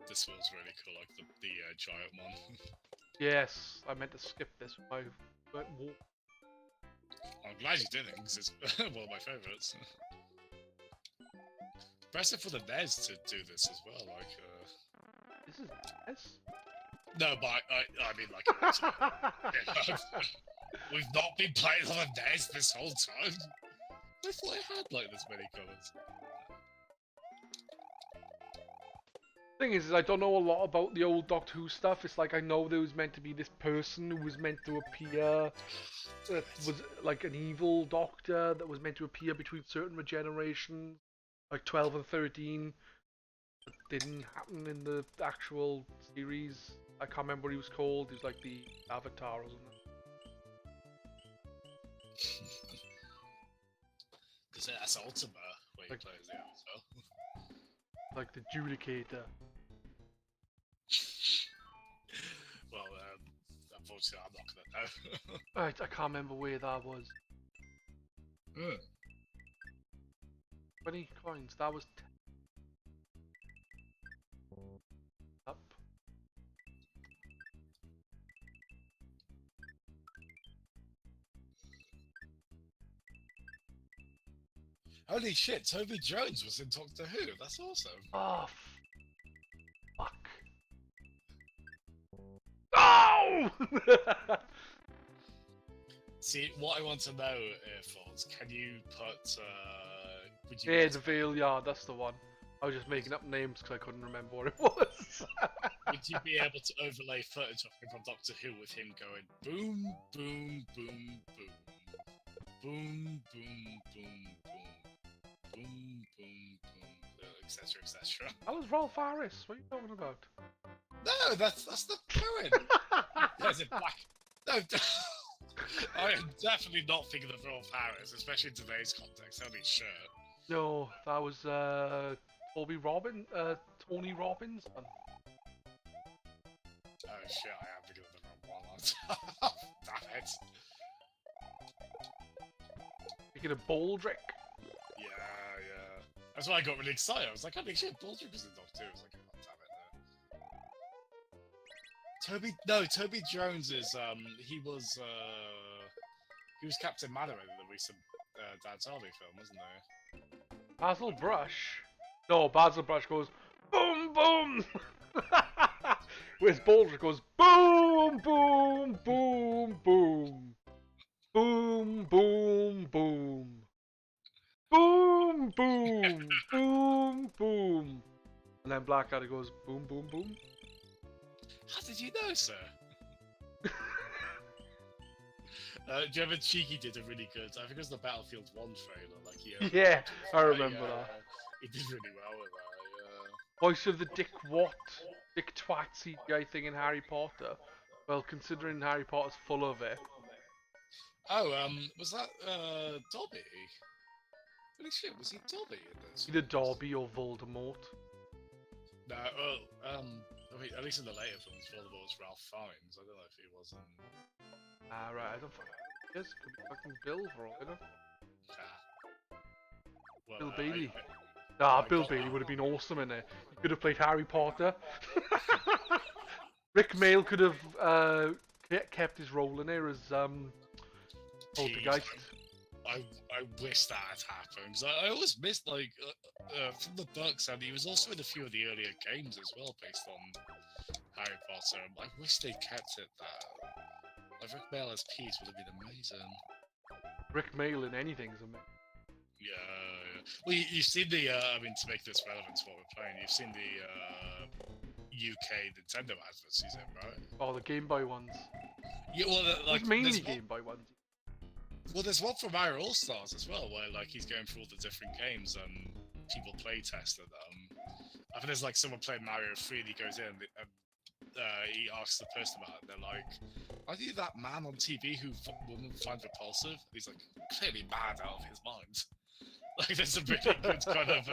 Speaker 1: This one's really cool, like the giant one.
Speaker 2: Yes, I meant to skip this when I went walk.
Speaker 1: I'm glad you didn't, because it's one of my favourites. Impressive for the NES to do this as well, like,
Speaker 2: This is NES?
Speaker 1: No, but I mean, like, we've not been playing on the NES this whole time. I thought I had, like, this many colours.
Speaker 2: Thing is, I don't know a lot about the old Doctor Who stuff. It's like I know there was meant to be this person who was meant to appear that was like an evil doctor that was meant to appear between certain regenerations, like 12 and 13. But didn't happen in the actual series. I can't remember what he was called. He was like the Avatar or something.
Speaker 1: Because that's Ultima, where you
Speaker 2: Like-
Speaker 1: play as the Avatar.
Speaker 2: Like the Judicator.
Speaker 1: Well, unfortunately, I'm not gonna know.
Speaker 2: Right, I can't remember where that was. 20 coins. That was 10. Up.
Speaker 1: Holy shit, Toby Jones was in Doctor Who. That's awesome.
Speaker 2: Oh, fuck. Oh!
Speaker 1: See, what I want to know, Falls, can you put, would you
Speaker 2: Yeah, the Veil Yard, that's the one. I was just making up names because I couldn't remember what it was.
Speaker 1: would you be able to overlay footage of him from Doctor Who with him going boom, boom, boom, boom, boom, boom, boom, boom, boom, boom, boom, etc., etc.
Speaker 2: That was Rolf Harris. What are you talking about?
Speaker 1: No, that's the poem. There's a black. No, I am definitely not thinking of Rolf Harris, especially in today's context. Holy shit.
Speaker 2: No, that was Tony Robbins. Oh
Speaker 1: Shit, I am thinking of the wrong one. Damn it.
Speaker 2: Speaking of Baldrick.
Speaker 1: Yeah, yeah. That's why I got really excited. I was like, holy shit, Baldrick was in Doc 2. I was like, oh, damn it, no. Toby Jones is, he was Captain Mandarin in the recent Dad's Army film, wasn't he?
Speaker 2: Basil Brush. No, Basil Brush goes boom boom. Whereas Baldrick goes boom boom boom boom. Boom boom boom. Boom boom boom boom. And then Blackadder goes boom boom boom.
Speaker 1: How did you know, sir? Gemma Cheeky did a really good, I think it was the Battlefield 1 trailer, like,
Speaker 2: Yeah, I remember that.
Speaker 1: He did really well with that, yeah.
Speaker 2: Voice of the Dick Twat CGI thing in Harry Potter. Well, considering Harry Potter's full of it.
Speaker 1: Oh, was that, Dobby? Holy shit, was he Dobby in this?
Speaker 2: Either Dobby or Voldemort.
Speaker 1: No, well, I mean, at least in the later films, Voldemort was Ralph Fiennes. I don't know if he was in...
Speaker 2: Right, I don't fucking guess. Could be fucking Bill for all I know.
Speaker 1: Well,
Speaker 2: Bill Bailey.
Speaker 1: I
Speaker 2: Bill
Speaker 1: got
Speaker 2: Bailey
Speaker 1: that.
Speaker 2: would have been awesome in it. He could have played Harry Potter. Rick Mail could have kept his role in there as Poltergeist.
Speaker 1: I wish that had happened, because I always missed, like, from the books, and he was also in a few of the earlier games as well, based on Harry Potter. I wish they kept it that. Like, Rick Mail as Pete would have been amazing.
Speaker 2: Rick Mail in anything's amazing.
Speaker 1: Yeah. Well, you've seen the, I mean, to make this relevant to what we're playing, you've seen the UK Nintendo adverts he's in, right?
Speaker 2: Oh, the Game Boy ones.
Speaker 1: Yeah, well, like,
Speaker 2: It's mainly
Speaker 1: there's
Speaker 2: Game Boy ones.
Speaker 1: Well, there's one from Mario All Stars as well, where like he's going through all the different games and people play tested them. I think there's like someone playing Mario 3 and he goes in and he asks the person about it. They're like, "Are you that man on TV who women find repulsive?" He's like, clearly mad out of his mind. Like, there's a really good kind of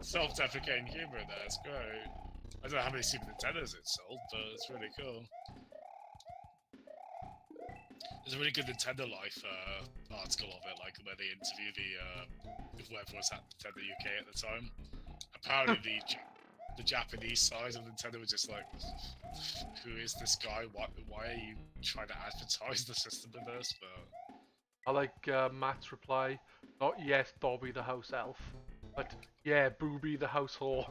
Speaker 1: self-deprecating humor in there. It's great. I don't know how many Super Nintendos it sold, but it's really cool. There's a really good Nintendo Life article of it, like where they interview whoever was at Nintendo UK at the time. Apparently, the Japanese side of Nintendo was just like, "Who is this guy? Why are you trying to advertise the system with this?" But
Speaker 2: I like Matt's reply. Not yes, Dobby the house elf, but yeah, Booby the house whore.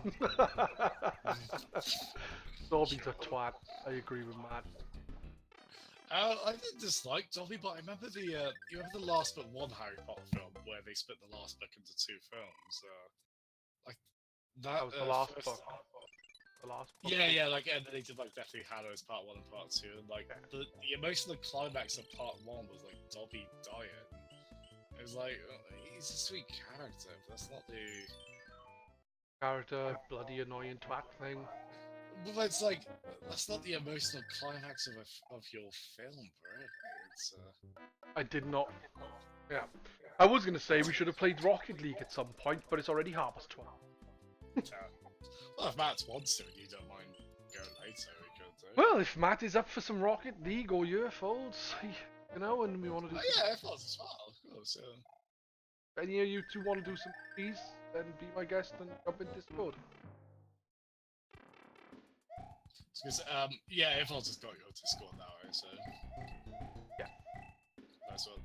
Speaker 2: Dobby's a twat. I agree with Matt.
Speaker 1: I didn't dislike Dobby, but I remember you remember the last but one Harry Potter film where they split the last book into two films. Like
Speaker 2: That was the last
Speaker 1: first...
Speaker 2: book. The last book.
Speaker 1: Yeah, like, and then they did like Deathly Hallows Part 1 and Part 2, and like the emotional climax of Part 1 was like Dobby dying. It was like, he's a sweet character, but that's not the
Speaker 2: Character, bloody annoying twat thing.
Speaker 1: But it's like, that's not the emotional climax of your film, really. It's
Speaker 2: I did not. Yeah. I was gonna say we should have played Rocket League at some point, but it's already 12:30.
Speaker 1: well, if Matt wants to and you don't mind going later, we could do.
Speaker 2: Well, if Matt is up for some Rocket League or UFOs, you know, and we want to do.
Speaker 1: Yeah, FOs as well, of course. Yeah.
Speaker 2: Any of you two want to do some please, then be my guest and jump in Discord.
Speaker 1: Because yeah, everyone's just got your Discord now, right? So
Speaker 2: yeah,
Speaker 1: nice one.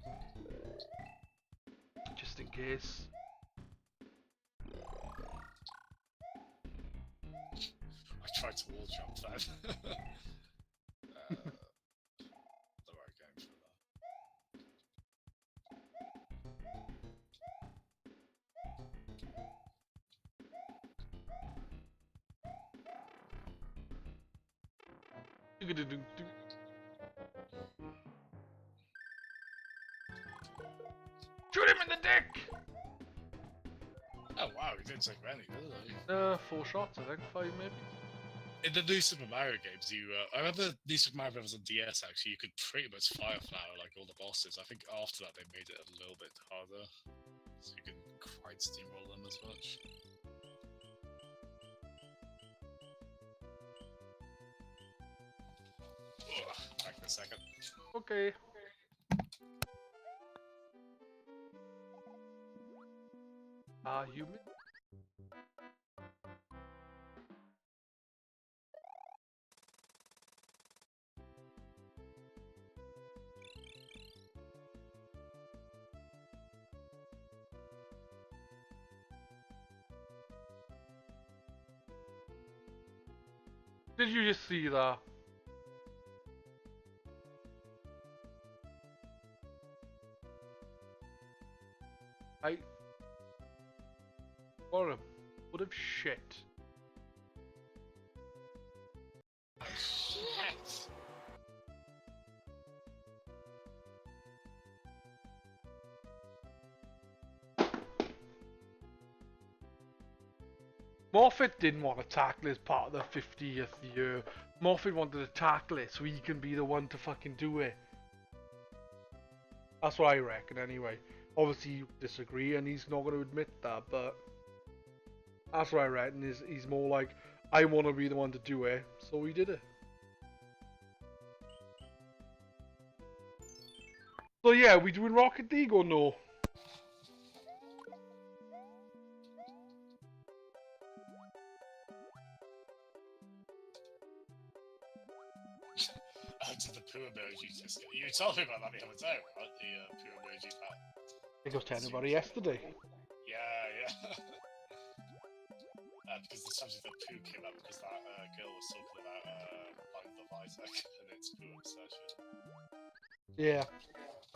Speaker 2: Just in case.
Speaker 1: I tried to wall jump then. The right game for that.
Speaker 2: Shoot him in the dick!
Speaker 1: Oh wow, he didn't take many, did he?
Speaker 2: 4 shots, I think, 5 maybe.
Speaker 1: In the new Super Mario games, I remember New Super Mario Bros. On DS, actually, you could pretty much Fire Flower like all the bosses. I think after that they made it a little bit harder, so you couldn't quite steamroll them as much. Back in a second.
Speaker 2: Okay. You Did you just see that? What a what of shit.
Speaker 1: Shit!
Speaker 2: Morphet didn't want to tackle as part of the 50th year. Morphet wanted to tackle it so he can be the one to fucking do it. That's what I reckon anyway. Obviously you disagree and he's not going to admit that, but that's what I reckon. He's more like, I want to be the one to do it, so he did it. So yeah, we doing Rocket League or no?
Speaker 1: Did the poo emoji just get... You told me about that the other day, right? The poo emoji pack.
Speaker 2: I think I was telling about it yesterday.
Speaker 1: Yeah. Because the subject of poo came up because that girl was talking about like the Vitek and its poo obsession.
Speaker 2: Yeah.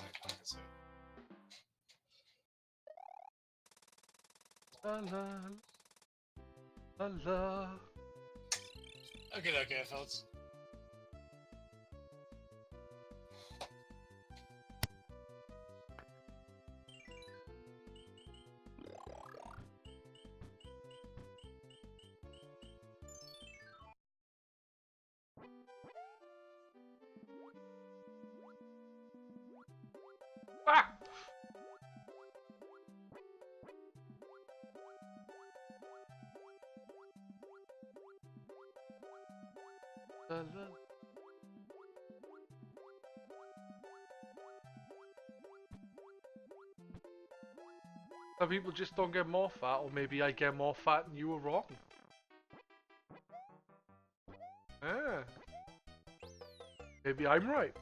Speaker 1: I can see.
Speaker 2: La la la.
Speaker 1: Okay, fellas.
Speaker 2: Ah! Some people just don't get more fat, or maybe I get more fat and you were wrong. Ah. Maybe I'm right.